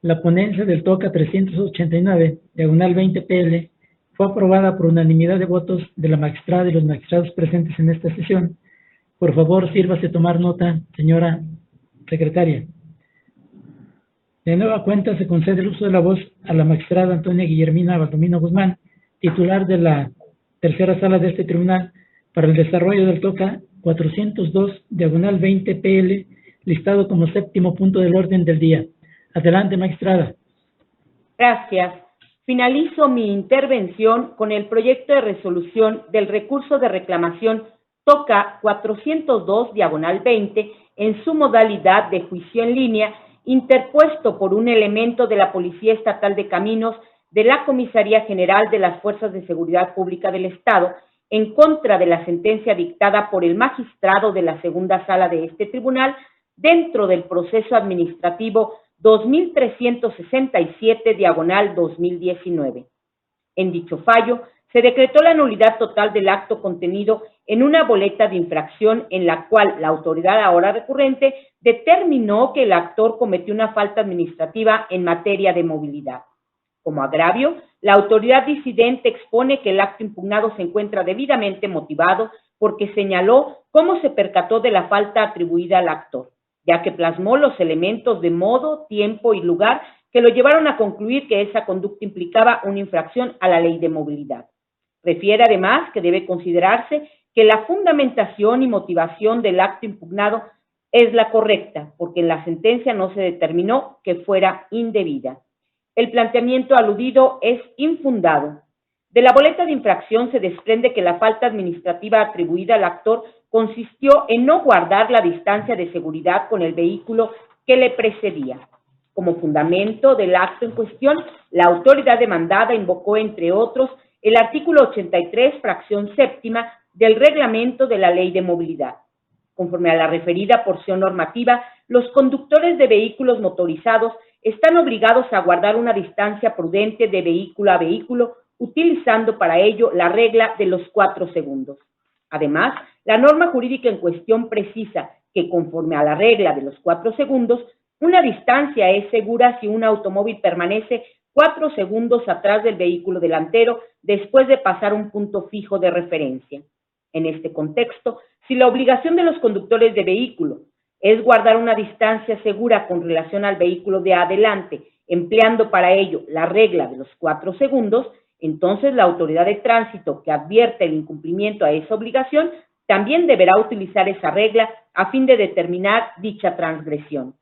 La ponencia del TOCA 389, diagonal 20 PL, fue aprobada por unanimidad de votos de la magistrada y los magistrados presentes en esta sesión. Por favor, sírvase tomar nota, señora secretaria. De nueva cuenta se concede el uso de la voz a la magistrada Antonia Guillermina Baldomino Guzmán, titular de la tercera sala de este tribunal, para el desarrollo del TOCA 402/20 PL, listado como séptimo punto del orden del día. Adelante, magistrada. Gracias. Finalizo mi intervención con el proyecto de resolución del recurso de reclamación TOCA 402/20 en su modalidad de juicio en línea, interpuesto por un elemento de la Policía Estatal de Caminos de la Comisaría General de las Fuerzas de Seguridad Pública del Estado, en contra de la sentencia dictada por el magistrado de la segunda sala de este tribunal dentro del proceso administrativo 2367/2019. En dicho fallo, se decretó la nulidad total del acto contenido en una boleta de infracción en la cual la autoridad ahora recurrente determinó que el actor cometió una falta administrativa en materia de movilidad. Como agravio, la autoridad disidente expone que el acto impugnado se encuentra debidamente motivado porque señaló cómo se percató de la falta atribuida al actor, ya que plasmó los elementos de modo, tiempo y lugar que lo llevaron a concluir que esa conducta implicaba una infracción a la ley de movilidad. Refiere además que debe considerarse que la fundamentación y motivación del acto impugnado es la correcta, porque en la sentencia no se determinó que fuera indebida. El planteamiento aludido es infundado. De la boleta de infracción se desprende que la falta administrativa atribuida al actor consistió en no guardar la distancia de seguridad con el vehículo que le precedía. Como fundamento del acto en cuestión, la autoridad demandada invocó, entre otros, el artículo 83, fracción séptima, del reglamento de la Ley de Movilidad. Conforme a la referida porción normativa, los conductores de vehículos motorizados están obligados a guardar una distancia prudente de vehículo a vehículo, utilizando para ello la regla de los 4 segundos. Además, la norma jurídica en cuestión precisa que, conforme a la regla de los 4 segundos, una distancia es segura si un automóvil permanece 4 segundos atrás del vehículo delantero después de pasar un punto fijo de referencia. En este contexto, si la obligación de los conductores de vehículo es guardar una distancia segura con relación al vehículo de adelante, empleando para ello la regla de los 4 segundos, entonces la autoridad de tránsito que advierte el incumplimiento a esa obligación también deberá utilizar esa regla a fin de determinar dicha transgresión.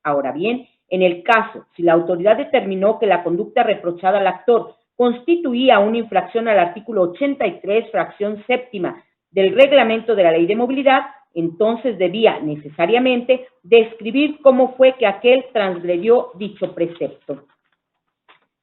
Ahora bien, en el caso, si la autoridad determinó que la conducta reprochada al actor constituía una infracción al artículo 83, fracción séptima del reglamento de la Ley de Movilidad, entonces debía necesariamente describir cómo fue que aquel transgredió dicho precepto.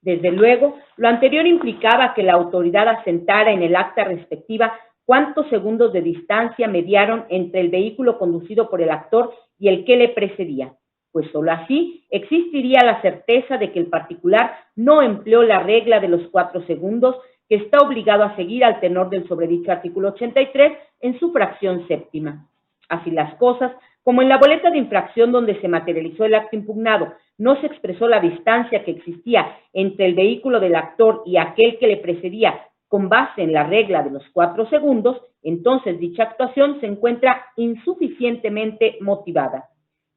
Desde luego, lo anterior implicaba que la autoridad asentara en el acta respectiva cuántos segundos de distancia mediaron entre el vehículo conducido por el actor y el que le precedía, pues sólo así existiría la certeza de que el particular no empleó la regla de los 4 segundos que está obligado a seguir al tenor del sobredicho artículo 83 en su fracción séptima. Así las cosas, como en la boleta de infracción donde se materializó el acto impugnado, no se expresó la distancia que existía entre el vehículo del actor y aquel que le precedía con base en la regla de los 4 segundos, entonces dicha actuación se encuentra insuficientemente motivada.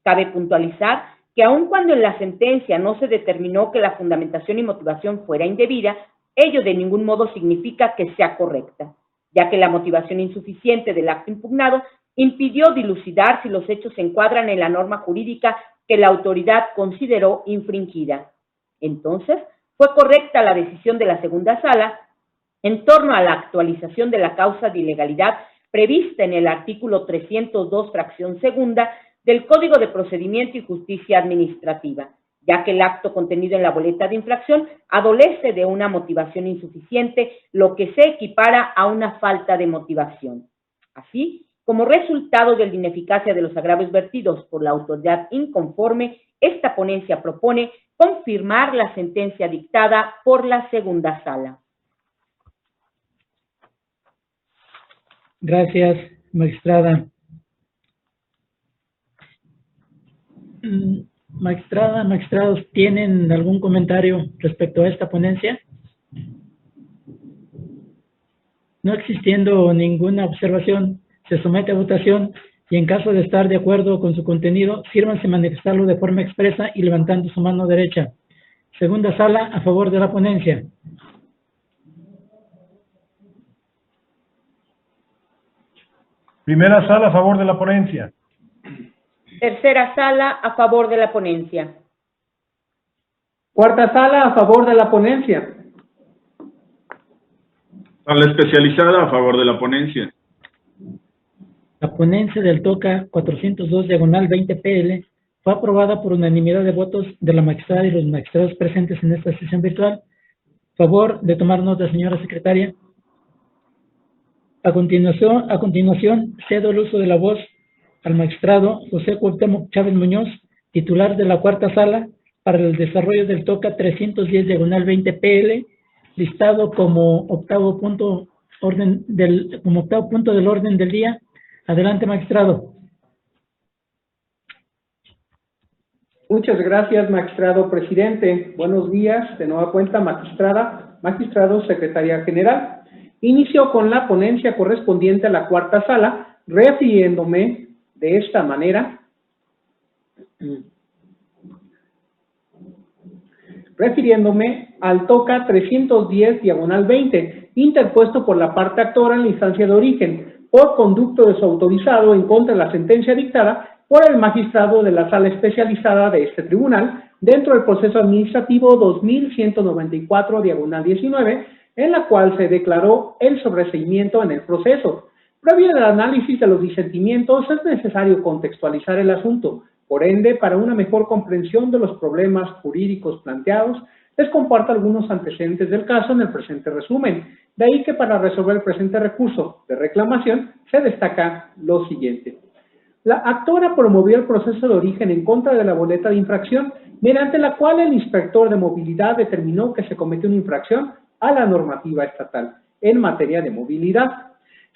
Cabe puntualizar que aun cuando en la sentencia no se determinó que la fundamentación y motivación fuera indebida, ello de ningún modo significa que sea correcta, ya que la motivación insuficiente del acto impugnado impidió dilucidar si los hechos se encuadran en la norma jurídica que la autoridad consideró infringida. Entonces, fue correcta la decisión de la segunda sala en torno a la actualización de la causa de ilegalidad prevista en el artículo 302, fracción segunda, del Código de Procedimiento y Justicia Administrativa, ya que el acto contenido en la boleta de infracción adolece de una motivación insuficiente, lo que se equipara a una falta de motivación. Así, como resultado de la ineficacia de los agravios vertidos por la autoridad inconforme, esta ponencia propone confirmar la sentencia dictada por la segunda sala. Gracias, magistrada. Magistrada, magistrados, ¿tienen algún comentario respecto a esta ponencia? No existiendo ninguna observación, se somete a votación y en caso de estar de acuerdo con su contenido, sírvanse manifestarlo de forma expresa y levantando su mano derecha. Segunda sala, a favor de la ponencia. Primera sala, a favor de la ponencia. Tercera sala, a favor de la ponencia. Cuarta sala, a favor de la ponencia. Sala especializada, a favor de la ponencia. La ponencia del TOCA 402/20 PL fue aprobada por unanimidad de votos de la magistrada y los magistrados presentes en esta sesión virtual. Favor de tomar nota, señora secretaria. A continuación, cedo el uso de la voz al magistrado José Cuauhtémoc Chávez Muñoz, titular de la cuarta sala, para el desarrollo del TOCA 310/20 PL, listado como octavo punto del orden del día. Adelante, magistrado. Muchas gracias, magistrado presidente. Buenos días, de nueva cuenta, magistrada, magistrado, secretaria general. Inicio con la ponencia correspondiente a la cuarta sala, refiriéndome de esta manera. Refiriéndome al TOCA 310/20, interpuesto por la parte actora en la instancia de origen, por conducto desautorizado en contra de la sentencia dictada por el magistrado de la sala especializada de este tribunal, dentro del proceso administrativo 2194/19, en la cual se declaró el sobreseimiento en el proceso. Previo al análisis de los disentimientos, es necesario contextualizar el asunto. Por ende, para una mejor comprensión de los problemas jurídicos planteados, les comparto algunos antecedentes del caso en el presente resumen. De ahí que para resolver el presente recurso de reclamación, se destaca lo siguiente. La actora promovió el proceso de origen en contra de la boleta de infracción, mediante la cual el inspector de movilidad determinó que se cometió una infracción a la normativa estatal en materia de movilidad.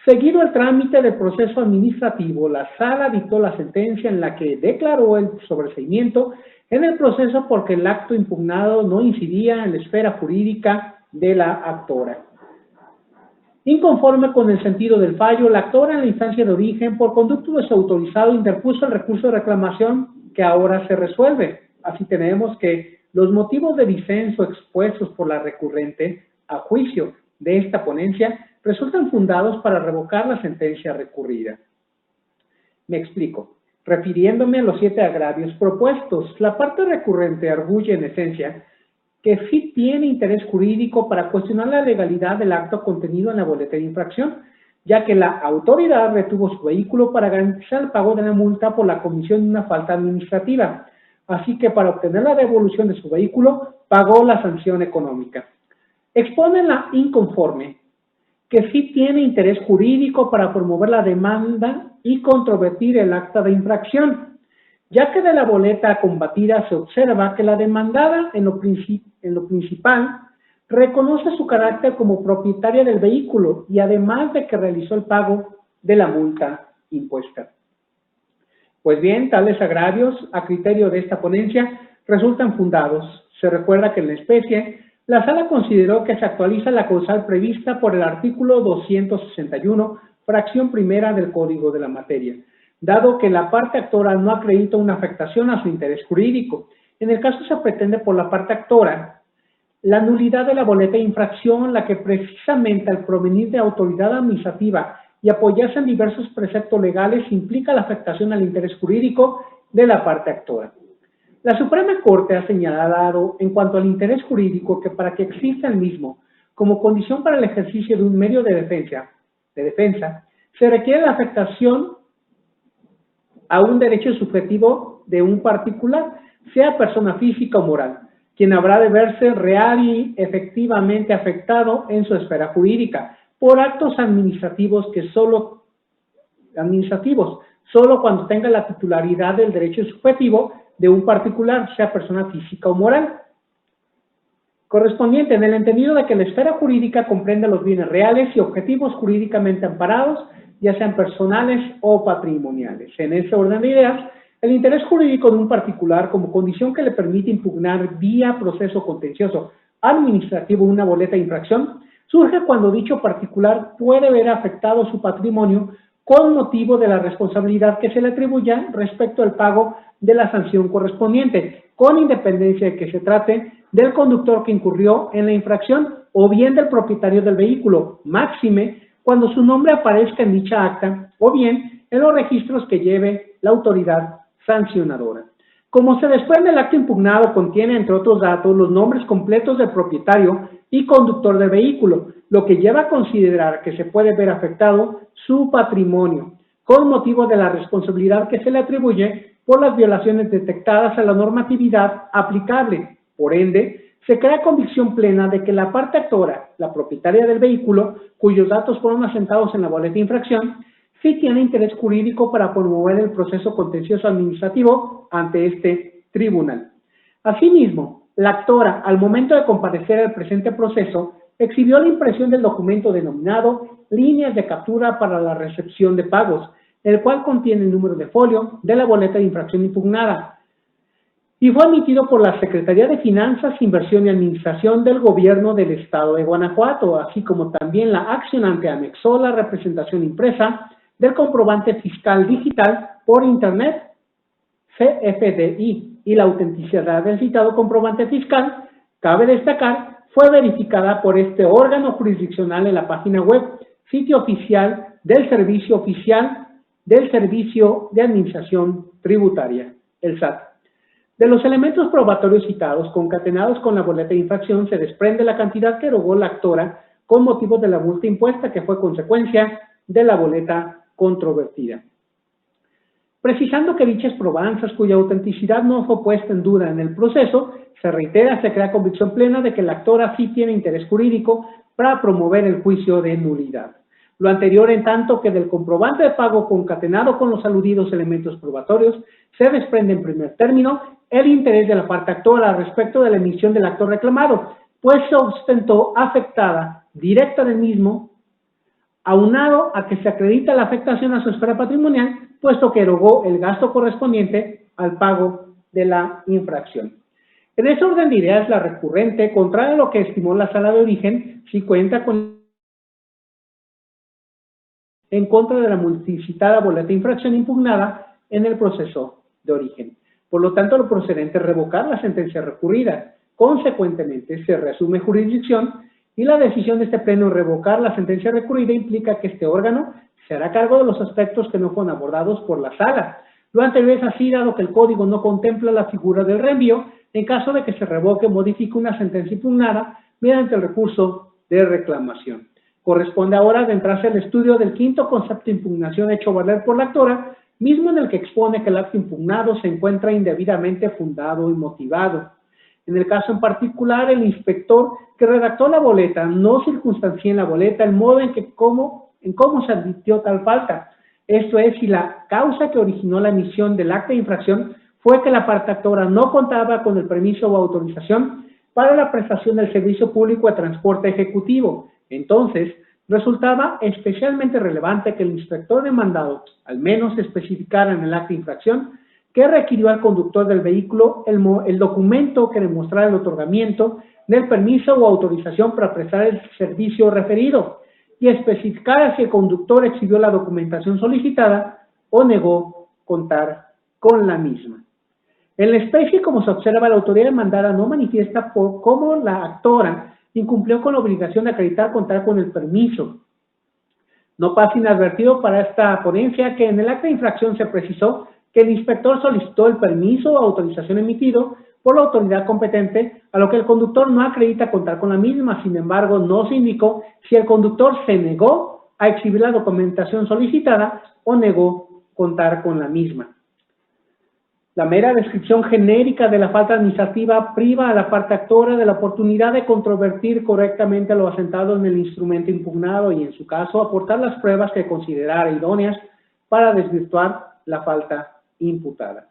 Seguido el trámite del proceso administrativo, la sala dictó la sentencia en la que declaró el sobreseimiento en el proceso porque el acto impugnado no incidía en la esfera jurídica de la actora. Inconforme con el sentido del fallo, la actora en la instancia de origen, por conducto desautorizado, interpuso el recurso de reclamación que ahora se resuelve. Así tenemos que los motivos de disenso expuestos por la recurrente a juicio de esta ponencia resultan fundados para revocar la sentencia recurrida. Me explico. Refiriéndome a los 7 agravios propuestos, la parte recurrente arguye en esencia que sí tiene interés jurídico para cuestionar la legalidad del acto contenido en la boleta de infracción, ya que la autoridad retuvo su vehículo para garantizar el pago de la multa por la comisión de una falta administrativa. Así que para obtener la devolución de su vehículo, pagó la sanción económica. Expone la inconforme que sí tiene interés jurídico para promover la demanda y controvertir el acta de infracción, ya que de la boleta combatida se observa que la demandada en lo principal reconoce su carácter como propietaria del vehículo y además de que realizó el pago de la multa impuesta. Pues bien, tales agravios, a criterio de esta ponencia, resultan fundados. Se recuerda que en la especie, la sala consideró que se actualiza la causal prevista por el artículo 261, fracción primera del Código de la Materia, dado que la parte actora no acredita una afectación a su interés jurídico. En el caso se pretende por la parte actora la nulidad de la boleta de infracción, la que precisamente al provenir de autoridad administrativa y apoyarse en diversos preceptos legales implica la afectación al interés jurídico de la parte actora. La Suprema Corte ha señalado en cuanto al interés jurídico que para que exista el mismo como condición para el ejercicio de un medio de defensa, se requiere la afectación a un derecho subjetivo de un particular, sea persona física o moral, quien habrá de verse real y efectivamente afectado en su esfera jurídica por actos administrativos solo cuando tenga la titularidad del derecho subjetivo de un particular, sea persona física o moral. Correspondiente en el entendido de que la esfera jurídica comprende los bienes reales y objetivos jurídicamente amparados, ya sean personales o patrimoniales. En ese orden de ideas, el interés jurídico de un particular como condición que le permite impugnar vía proceso contencioso administrativo una boleta de infracción surge cuando dicho particular puede ver afectado su patrimonio con motivo de la responsabilidad que se le atribuya respecto al pago de la sanción correspondiente, con independencia de que se trate del conductor que incurrió en la infracción o bien del propietario del vehículo, máxime cuando su nombre aparezca en dicha acta o bien en los registros que lleve la autoridad sancionadora. Como se desprende, el acto impugnado contiene, entre otros datos, los nombres completos del propietario y conductor del vehículo, lo que lleva a considerar que se puede ver afectado su patrimonio, con motivo de la responsabilidad que se le atribuye por las violaciones detectadas a la normatividad aplicable. Por ende, se crea convicción plena de que la parte actora, la propietaria del vehículo, cuyos datos fueron asentados en la boleta de infracción, sí tiene interés jurídico para promover el proceso contencioso administrativo ante este tribunal. Asimismo, la actora, al momento de comparecer al presente proceso, exhibió la impresión del documento denominado Líneas de Captura para la Recepción de Pagos, el cual contiene el número de folio de la boleta de infracción impugnada, y fue emitido por la Secretaría de Finanzas, Inversión y Administración del Gobierno del Estado de Guanajuato, así como también la accionante anexó la representación impresa del comprobante fiscal digital por Internet, CFDI, y la autenticidad del citado comprobante fiscal, cabe destacar, fue verificada por este órgano jurisdiccional en la página web, sitio oficial del Servicio de Administración Tributaria, el SAT. De los elementos probatorios citados, concatenados con la boleta de infracción, se desprende la cantidad que erogó la actora con motivo de la multa impuesta, que fue consecuencia de la boleta controvertida. Precisando que dichas probanzas, cuya autenticidad no fue puesta en duda en el proceso, se reitera, se crea convicción plena de que la actora sí tiene interés jurídico para promover el juicio de nulidad. Lo anterior, en tanto que del comprobante de pago concatenado con los aludidos elementos probatorios, se desprende en primer término el interés de la parte actora respecto de la emisión del acto reclamado, pues se ostentó afectada directa del mismo, aunado a que se acredita la afectación a su esfera patrimonial, puesto que erogó el gasto correspondiente al pago de la infracción. En ese orden de ideas, la recurrente, contrario a lo que estimó la sala de origen, sí cuenta con en contra de la multicitada boleta de infracción impugnada en el proceso de origen. Por lo tanto, lo procedente es revocar la sentencia recurrida. Consecuentemente, se reasume jurisdicción y la decisión de este pleno en revocar la sentencia recurrida implica que este órgano se hará cargo de los aspectos que no fueron abordados por la sala. Lo anterior es así, dado que el código no contempla la figura del reenvío en caso de que se revoque o modifique una sentencia impugnada mediante el recurso de reclamación. Corresponde ahora adentrarse al estudio del quinto concepto de impugnación hecho valer por la actora, mismo en el que expone que el acto impugnado se encuentra indebidamente fundado y motivado. En el caso en particular, el inspector que redactó la boleta no circunstanció en la boleta el modo en cómo se admitió tal falta. Esto es, si la causa que originó la emisión del acta de infracción fue que la parte actora no contaba con el permiso o autorización para la prestación del servicio público de transporte ejecutivo. Entonces, resultaba especialmente relevante que el inspector demandado al menos especificara en el acta de infracción que requirió al conductor del vehículo el documento que demostrara el otorgamiento del permiso o autorización para prestar el servicio referido y especificara si el conductor exhibió la documentación solicitada o negó contar con la misma. En la especie, como se observa, la autoridad demandada no manifiesta cómo la actora incumplió con la obligación de acreditar contar con el permiso. No pasa inadvertido para esta ponencia que en el acta de infracción se precisó que el inspector solicitó el permiso o autorización emitido por la autoridad competente, a lo que el conductor no acredita contar con la misma. Sin embargo, no se indicó si el conductor se negó a exhibir la documentación solicitada o negó contar con la misma. La mera descripción genérica de la falta administrativa priva a la parte actora de la oportunidad de controvertir correctamente lo asentado en el instrumento impugnado y, en su caso, aportar las pruebas que considerara idóneas para desvirtuar la falta imputada.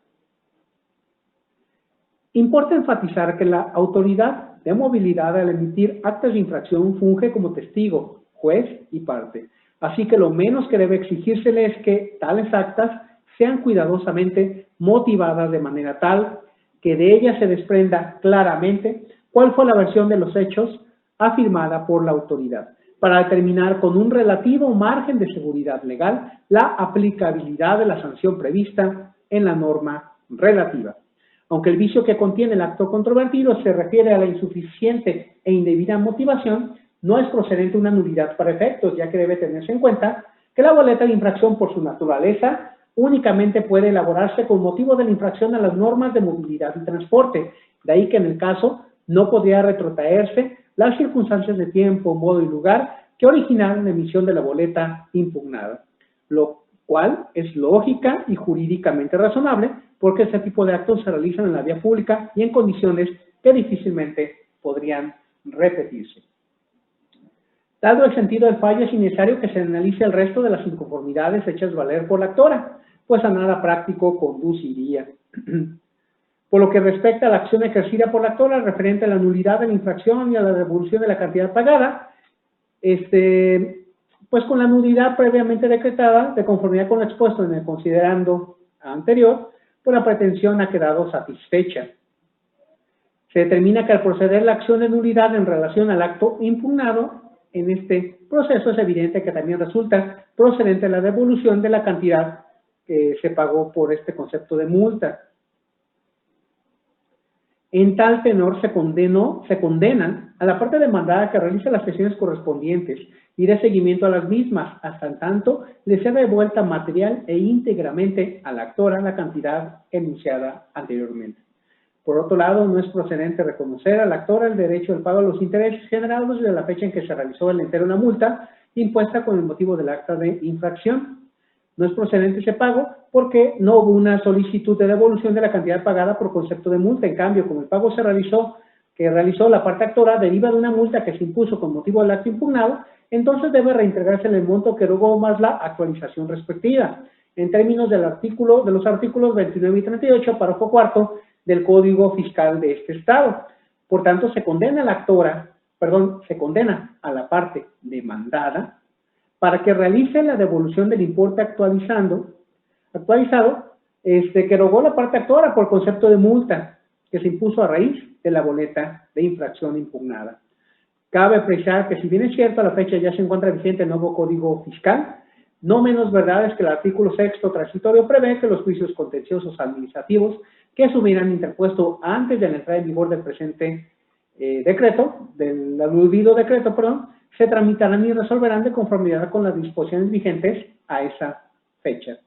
Importa enfatizar que la autoridad de movilidad, al emitir actas de infracción, funge como testigo, juez y parte. Así que lo menos que debe exigírsele es que tales actas sean cuidadosamente motivadas de manera tal que de ellas se desprenda claramente cuál fue la versión de los hechos afirmada por la autoridad. para determinar con un relativo margen de seguridad legal la aplicabilidad de la sanción prevista en la norma relativa. Aunque el vicio que contiene el acto controvertido se refiere a la insuficiente e indebida motivación, no es procedente una nulidad para efectos, ya que debe tenerse en cuenta que la boleta de infracción, por su naturaleza, únicamente puede elaborarse con motivo de la infracción a las normas de movilidad y transporte. De ahí que en el caso no podría retrotraerse las circunstancias de tiempo, modo y lugar que originaron la emisión de la boleta impugnada, lo cual es lógica y jurídicamente razonable porque este tipo de actos se realizan en la vía pública y en condiciones que difícilmente podrían repetirse. Dado el sentido del fallo, es innecesario que se analice el resto de las inconformidades hechas valer por la actora, pues a nada práctico conduciría. Por lo que respecta a la acción ejercida por la actora referente a la nulidad de la infracción y a la devolución de la cantidad pagada, pues con la nulidad previamente decretada, de conformidad con lo expuesto en el considerando anterior, pues la pretensión ha quedado satisfecha. Se determina que al proceder la acción de nulidad en relación al acto impugnado, en este proceso es evidente que también resulta procedente la devolución de la cantidad que se pagó por este concepto de multa. En tal tenor se condena a la parte demandada que realice las gestiones correspondientes y dé seguimiento a las mismas, hasta en tanto le sea devuelta material e íntegramente a la actora la cantidad enunciada anteriormente. Por otro lado, no es procedente reconocer a la actora el derecho al pago de los intereses generados desde la fecha en que se realizó el entero una multa impuesta con el motivo del acta de infracción. No es procedente ese pago porque no hubo una solicitud de devolución de la cantidad pagada por concepto de multa. En cambio, como el pago que realizó la parte actora deriva de una multa que se impuso con motivo del acto impugnado, entonces debe reintegrarse en el monto que erogó más la actualización respectiva. En términos de los artículos 29 y 38, párrafo cuarto, del Código Fiscal de este Estado. Por tanto, se condena a la parte demandada para que realice la devolución del importe actualizado, que erogó la parte actora por concepto de multa que se impuso a raíz de la boleta de infracción impugnada. Cabe precisar que si bien es cierto a la fecha ya se encuentra vigente el nuevo Código Fiscal, no menos verdad es que el artículo 6º transitorio prevé que los juicios contenciosos administrativos que se hubieran interpuesto antes de la entrada en vigor del presente del aludido decreto, se tramitarán y resolverán de conformidad con las disposiciones vigentes a esa fecha.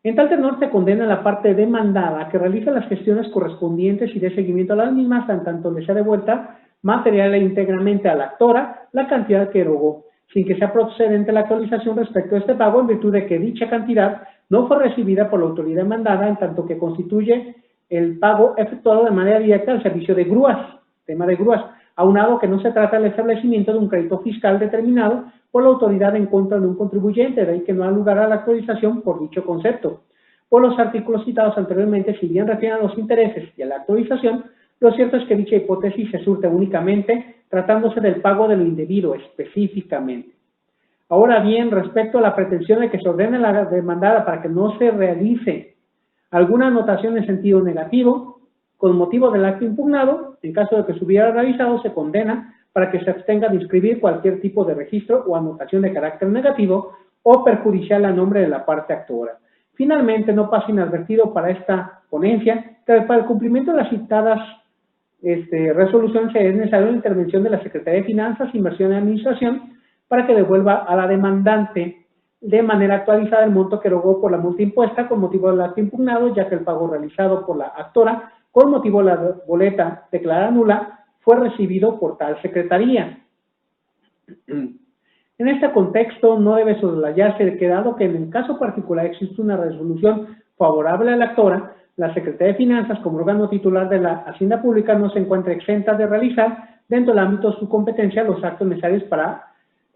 En tal tenor se condena a la parte demandada a que realice las gestiones correspondientes y dé seguimiento a las mismas, en tanto le sea devuelta material e íntegramente a la actora la cantidad que erogó, sin que sea procedente la actualización respecto a este pago, en virtud de que dicha cantidad no fue recibida por la autoridad demandada, en tanto que constituye el pago efectuado de manera directa al servicio de grúas, tema de grúas, aunado que no se trata del establecimiento de un crédito fiscal determinado por la autoridad en contra de un contribuyente, de ahí que no ha lugar a la actualización por dicho concepto. Por los artículos citados anteriormente, si bien refieren a los intereses y a la actualización, lo cierto es que dicha hipótesis se surte únicamente tratándose del pago de lo indebido específicamente. Ahora bien, respecto a la pretensión de que se ordene la demandada para que no se realice alguna anotación en sentido negativo, con motivo del acto impugnado, en caso de que se hubiera realizado, se condena para que se abstenga de inscribir cualquier tipo de registro o anotación de carácter negativo o perjudicial a nombre de la parte actora. Finalmente, no pasa inadvertido para esta ponencia que para el cumplimiento de las citadas resoluciones es necesaria la intervención de la Secretaría de Finanzas, Inversión y Administración para que devuelva a la demandante de manera actualizada el monto que erogó por la multa impuesta con motivo del acto impugnado, ya que el pago realizado por la actora con motivo de la boleta declarada nula fue recibido por tal secretaría. En este contexto no debe soslayarse que dado que en el caso particular existe una resolución favorable a la actora, la Secretaría de Finanzas, como órgano titular de la Hacienda Pública, no se encuentra exenta de realizar dentro del ámbito de su competencia los actos necesarios para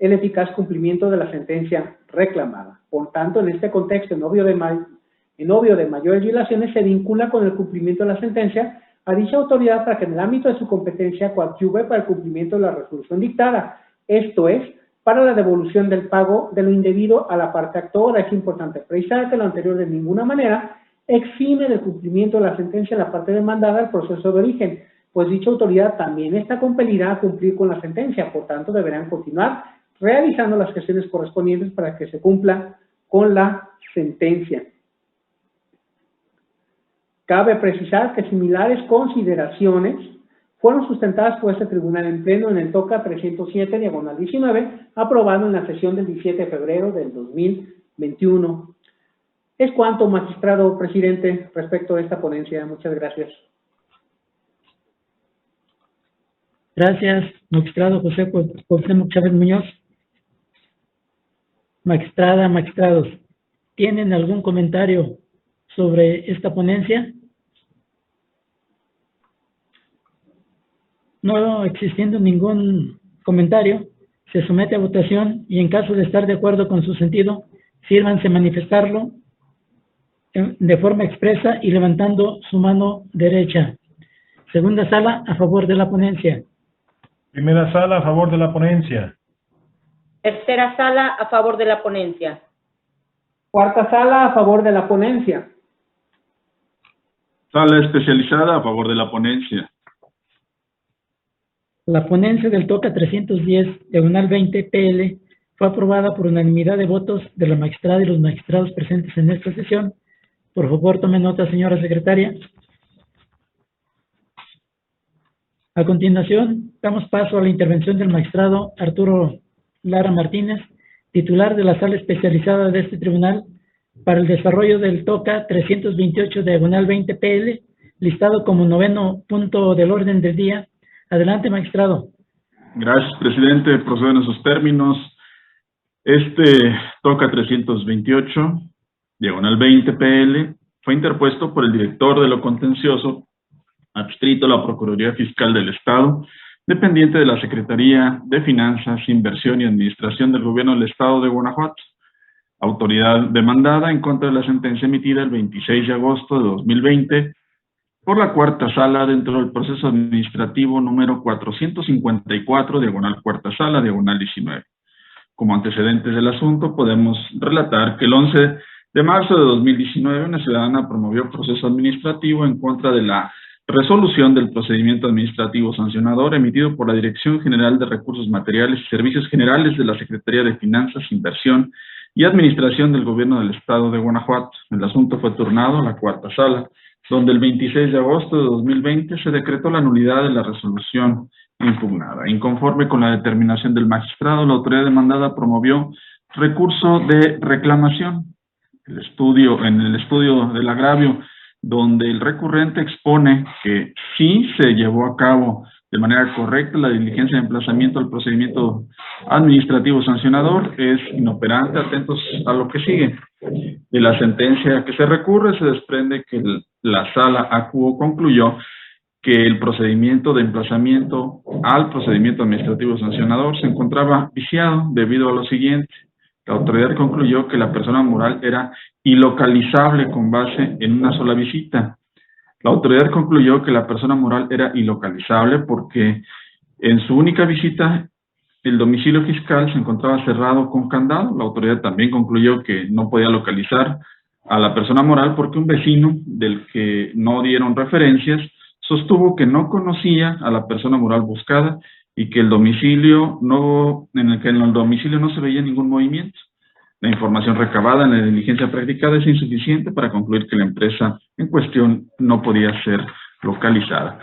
el eficaz cumplimiento de la sentencia reclamada. Por tanto, en este contexto, en obvio de mayores violaciones, se vincula con el cumplimiento de la sentencia a dicha autoridad para que en el ámbito de su competencia coadyuve para el cumplimiento de la resolución dictada, esto es, para la devolución del pago de lo indebido a la parte actora. Es importante precisar que lo anterior de ninguna manera exime del cumplimiento de la sentencia en la parte demandada al proceso de origen, pues dicha autoridad también está compelida a cumplir con la sentencia, por tanto deberán continuar realizando las gestiones correspondientes para que se cumpla con la sentencia. Cabe precisar que similares consideraciones fueron sustentadas por este tribunal en pleno en el TOCA 307/19, aprobado en la sesión del 17 de febrero del 2021. Es cuanto, magistrado presidente, respecto a esta ponencia. Muchas gracias. Gracias, magistrado José Cuauhtémoc Chávez Muñoz. Magistrada, magistrados, ¿tienen algún comentario sobre esta ponencia? No existiendo ningún comentario, se somete a votación y en caso de estar de acuerdo con su sentido, sírvanse manifestarlo de forma expresa y levantando su mano derecha. Segunda sala, a favor de la ponencia. Primera sala, a favor de la ponencia. Tercera sala, a favor de la ponencia. Cuarta sala, a favor de la ponencia. Sala especializada, a favor de la ponencia. La ponencia del TOCA 310/20 PL fue aprobada por unanimidad de votos de la magistrada y los magistrados presentes en esta sesión. Por favor, tome nota, señora secretaria. A continuación, damos paso a la intervención del magistrado Arturo Lara Martínez, titular de la sala especializada de este tribunal, para el desarrollo del TOCA 328/20 PL, listado como 9º punto del orden del día. Adelante, magistrado. Gracias, presidente. Proceden a sus términos. Este TOCA 328/20 PL fue interpuesto por el director de lo contencioso adscrito a la Procuraduría Fiscal del Estado, dependiente de la Secretaría de Finanzas, Inversión y Administración del Gobierno del Estado de Guanajuato, autoridad demandada en contra de la sentencia emitida el 26 de agosto de 2020 por la cuarta sala dentro del proceso administrativo número 454, cuarta sala, 19. Como antecedentes del asunto, podemos relatar que el 11 de marzo de 2019 una ciudadana promovió proceso administrativo en contra de la resolución del procedimiento administrativo sancionador emitido por la Dirección General de Recursos Materiales y Servicios Generales de la Secretaría de Finanzas, Inversión y Administración del Gobierno del Estado de Guanajuato. El asunto fue turnado a la cuarta sala, donde el 26 de agosto de 2020 se decretó la nulidad de la resolución impugnada. Inconforme con la determinación del magistrado, la autoridad demandada promovió recurso de reclamación. En el estudio del agravio, donde el recurrente expone que sí se llevó a cabo de manera correcta la diligencia de emplazamiento al procedimiento administrativo sancionador, es inoperante. Atentos a lo que sigue. De la sentencia que se recurre se desprende que la sala acuo concluyó que el procedimiento de emplazamiento al procedimiento administrativo sancionador se encontraba viciado debido a lo siguiente. La autoridad concluyó que la persona moral era ilocalizable con base en una sola visita. La autoridad concluyó que la persona moral era ilocalizable porque en su única visita el domicilio fiscal se encontraba cerrado con candado. La autoridad también concluyó que no podía localizar a la persona moral porque un vecino del que no dieron referencias sostuvo que no conocía a la persona moral buscada y que en el domicilio no se veía ningún movimiento. La información recabada en la diligencia practicada es insuficiente para concluir que la empresa en cuestión no podía ser localizada.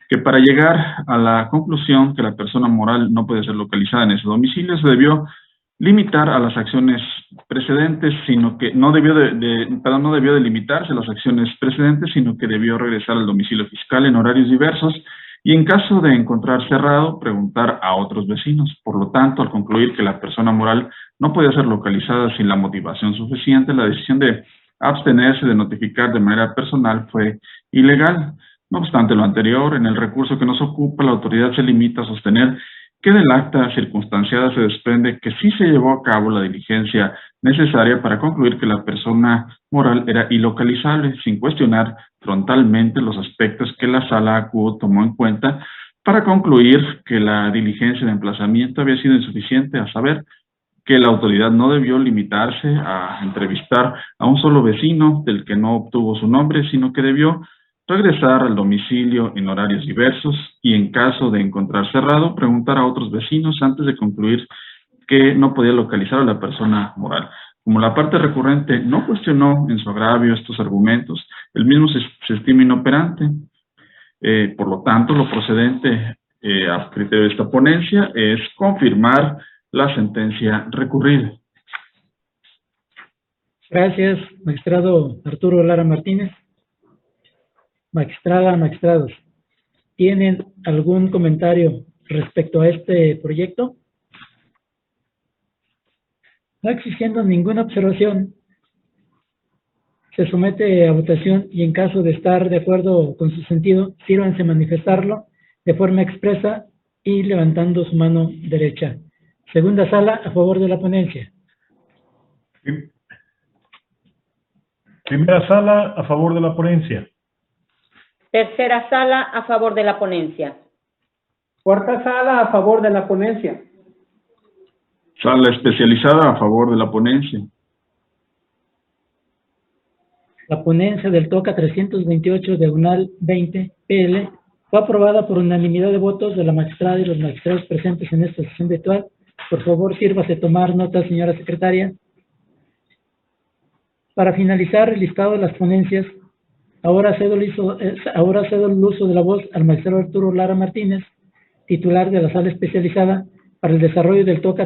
Que para llegar a la conclusión que la persona moral no puede ser localizada en ese domicilio, se debió limitar a las acciones precedentes, sino que no debió de limitarse a las acciones precedentes, sino que debió regresar al domicilio fiscal en horarios diversos y en caso de encontrar cerrado, preguntar a otros vecinos. Por lo tanto, al concluir que la persona moral no podía ser localizada sin la motivación suficiente, la decisión de abstenerse de notificar de manera personal fue ilegal. No obstante lo anterior, en el recurso que nos ocupa, la autoridad se limita a sostener que del acta circunstanciada se desprende que sí se llevó a cabo la diligencia necesaria para concluir que la persona moral era ilocalizable, sin cuestionar frontalmente los aspectos que la sala acuo tomó en cuenta para concluir que la diligencia de emplazamiento había sido insuficiente, a saber, que la autoridad no debió limitarse a entrevistar a un solo vecino del que no obtuvo su nombre, sino que debió regresar al domicilio en horarios diversos y, en caso de encontrar cerrado, preguntar a otros vecinos antes de concluir que no podía localizar a la persona moral. Como la parte recurrente no cuestionó en su agravio estos argumentos, el mismo se estima inoperante. Por lo tanto, lo procedente a criterio de esta ponencia es confirmar la sentencia recurrida. Gracias, magistrado Arturo Lara Martínez. Magistrada, magistrados, ¿tienen algún comentario respecto a este proyecto? No existiendo ninguna observación, se somete a votación y, en caso de estar de acuerdo con su sentido, sírvanse manifestarlo de forma expresa y levantando su mano derecha. Segunda sala, a favor de la ponencia. Primera sala, a favor de la ponencia. Tercera sala, a favor de la ponencia. Cuarta sala, a favor de la ponencia. Sala especializada, a favor de la ponencia. La ponencia del TOCA 328, diagonal 20, PL, fue aprobada por unanimidad de votos de la magistrada y los magistrados presentes en esta sesión virtual. Por favor, sírvase tomar nota, señora secretaria. Para finalizar el listado de las ponencias, ahora cedo el uso de la voz al magistrado Arturo Lara Martínez, titular de la sala especializada para el desarrollo del TOCA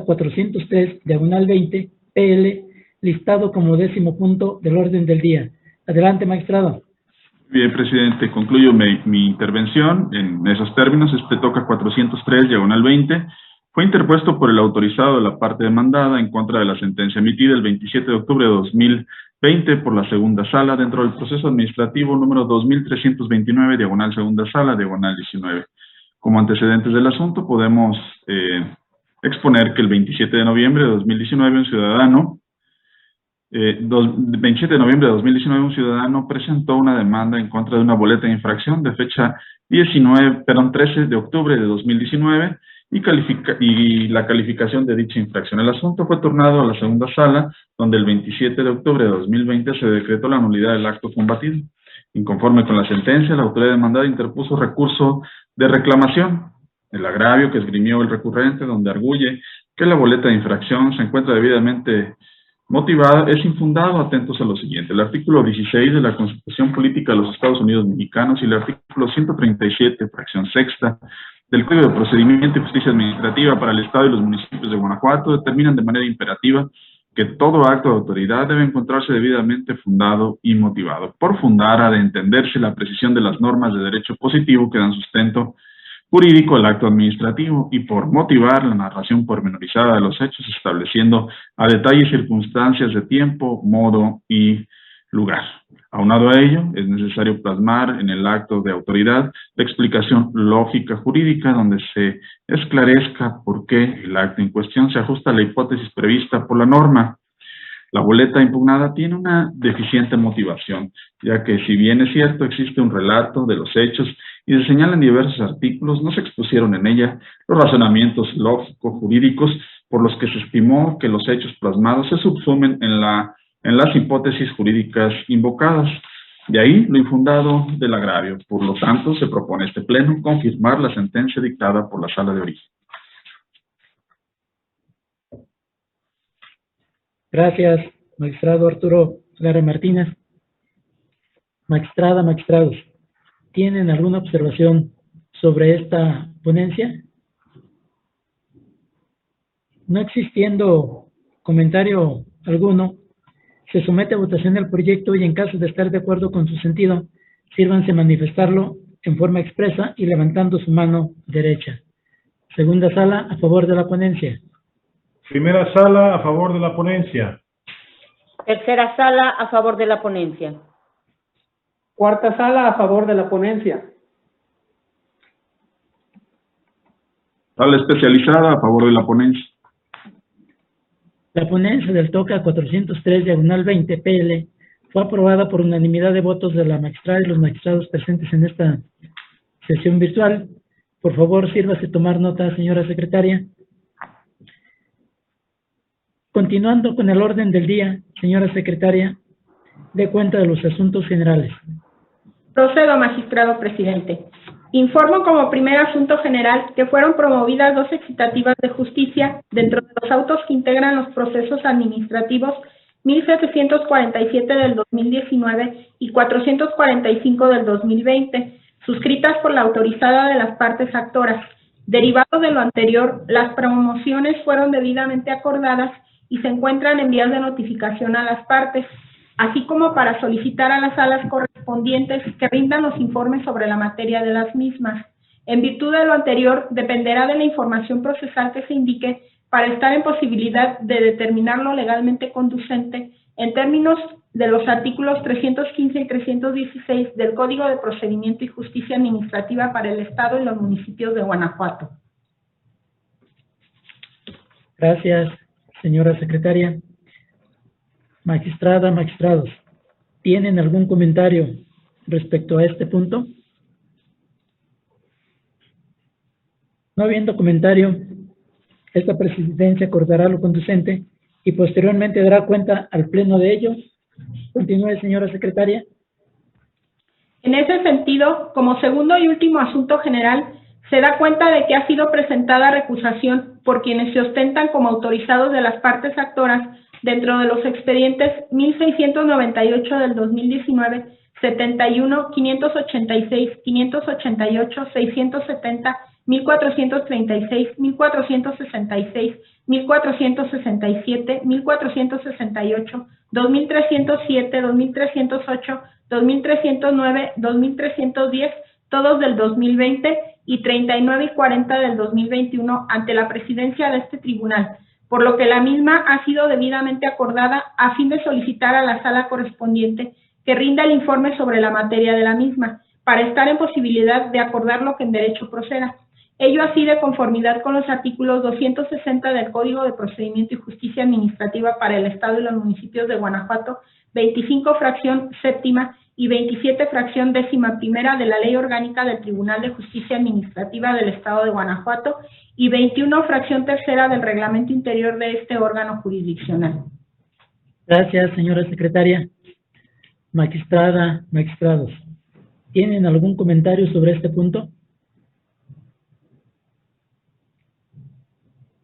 403, diagonal 20, PL, listado como 10º punto del orden del día. Adelante, magistrado. Bien, presidente, concluyo mi intervención en esos términos. Este TOCA 403, diagonal 20, fue interpuesto por el autorizado de la parte demandada en contra de la sentencia emitida el 27 de octubre de 2020 por la segunda sala dentro del proceso administrativo número 2329, diagonal segunda sala, diagonal 19. Como antecedentes del asunto, podemos exponer que el 27 de noviembre de 2019 un ciudadano presentó una demanda en contra de una boleta de infracción de fecha 13 de octubre de 2019 y la calificación de dicha infracción. El asunto fue turnado a la segunda sala, donde el 27 de octubre de 2020 se decretó la nulidad del acto combatido. Inconforme con la sentencia, la autoridad demandada interpuso recurso de reclamación. El agravio que esgrimió el recurrente, donde arguye que la boleta de infracción se encuentra debidamente motivada, es infundado. Atentos a lo siguiente: el artículo 16 de la Constitución Política de los Estados Unidos Mexicanos y el artículo 137, fracción sexta, del Código de Procedimiento y Justicia Administrativa para el Estado y los municipios de Guanajuato determinan de manera imperativa que todo acto de autoridad debe encontrarse debidamente fundado y motivado. Por fundar ha de entenderse la precisión de las normas de derecho positivo que dan sustento jurídico al acto administrativo, y por motivar la narración pormenorizada de los hechos, estableciendo a detalle circunstancias de tiempo, modo y lugar. Aunado a ello, es necesario plasmar en el acto de autoridad la explicación lógica jurídica donde se esclarezca por qué el acto en cuestión se ajusta a la hipótesis prevista por la norma. La boleta impugnada tiene una deficiente motivación, ya que, si bien es cierto, existe un relato de los hechos y se señalan diversos artículos, no se expusieron en ella los razonamientos lógico-jurídicos por los que se estimó que los hechos plasmados se subsumen en las hipótesis jurídicas invocadas. De ahí lo infundado del agravio. Por lo tanto, se propone a este Pleno confirmar la sentencia dictada por la Sala de Origen. Gracias, magistrado Arturo Lara Martínez. Magistrada, magistrados, ¿tienen alguna observación sobre esta ponencia? No existiendo comentario alguno, se somete a votación el proyecto y, en caso de estar de acuerdo con su sentido, sírvanse manifestarlo en forma expresa y levantando su mano derecha. Segunda sala, a favor de la ponencia. Primera sala, a favor de la ponencia. Tercera sala, a favor de la ponencia. Cuarta sala, a favor de la ponencia. Sala especializada, a favor de la ponencia. La ponencia del TOCA 403, diagonal 20, PL, fue aprobada por unanimidad de votos de la magistrada y los magistrados presentes en esta sesión virtual. Por favor, sírvase tomar nota, señora secretaria. Continuando con el orden del día, señora secretaria, dé cuenta de los asuntos generales. Procedo, magistrado presidente. Informo como primer asunto general que fueron promovidas 2 excitativas de justicia dentro de los autos que integran los procesos administrativos 1747 del 2019 y 445 del 2020, suscritas por la autorizada de las partes actoras. Derivado de lo anterior, las promociones fueron debidamente acordadas y se encuentran en vías de notificación a las partes, así como para solicitar a las salas correspondientes que rindan los informes sobre la materia de las mismas. En virtud de lo anterior, dependerá de la información procesal que se indique para estar en posibilidad de determinarlo legalmente conducente en términos de los artículos 315 y 316 del Código de Procedimiento y Justicia Administrativa para el Estado y los municipios de Guanajuato. Gracias, señora secretaria. Magistrada, magistrados, ¿tienen algún comentario respecto a este punto? No habiendo comentario, esta presidencia acordará lo conducente y posteriormente dará cuenta al Pleno de ello. Continúe, señora secretaria. En ese sentido, como segundo y último asunto general, se da cuenta de que ha sido presentada recusación por quienes se ostentan como autorizados de las partes actoras dentro de los expedientes 1698 del 2019, 71, 586, 588, 670, 1436, 1466, 1467, 1468, 2307, 2308, 2309, 2310, todos del 2020 y 39 y 40 del 2021 ante la presidencia de este tribunal, por lo que la misma ha sido debidamente acordada a fin de solicitar a la sala correspondiente que rinda el informe sobre la materia de la misma, para estar en posibilidad de acordar lo que en derecho proceda. Ello así de conformidad con los artículos 260 del Código de Procedimiento y Justicia Administrativa para el Estado y los municipios de Guanajuato, 25 fracción séptima y 27 fracción décima primera de la Ley Orgánica del Tribunal de Justicia Administrativa del Estado de Guanajuato y 21 fracción tercera del Reglamento Interior de este órgano jurisdiccional. Gracias, señora secretaria. Magistrada, magistrados, ¿tienen algún comentario sobre este punto?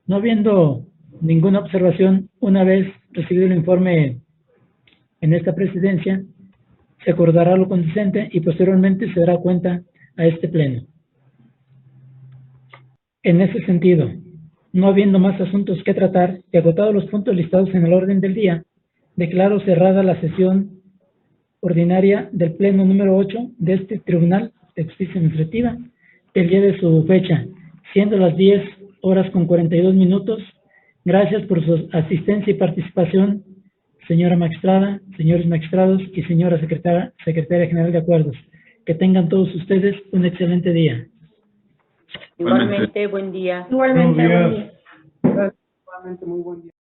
No habiendo ninguna observación, una vez recibido el informe en esta presidencia, se acordará lo conducente y posteriormente se dará cuenta a este pleno. En ese sentido, no habiendo más asuntos que tratar y agotados los puntos listados en el orden del día, declaro cerrada la sesión ordinaria del pleno número 8 de este Tribunal de Justicia Administrativa el día de su fecha, siendo las 10:42. Gracias por su asistencia y participación, señora magistrada, señores magistrados y señora secretaria general de acuerdos. Que tengan todos ustedes un excelente día. Igualmente, buen día. Igualmente, Buenos buen días. día. Gracias, igualmente, muy buen día.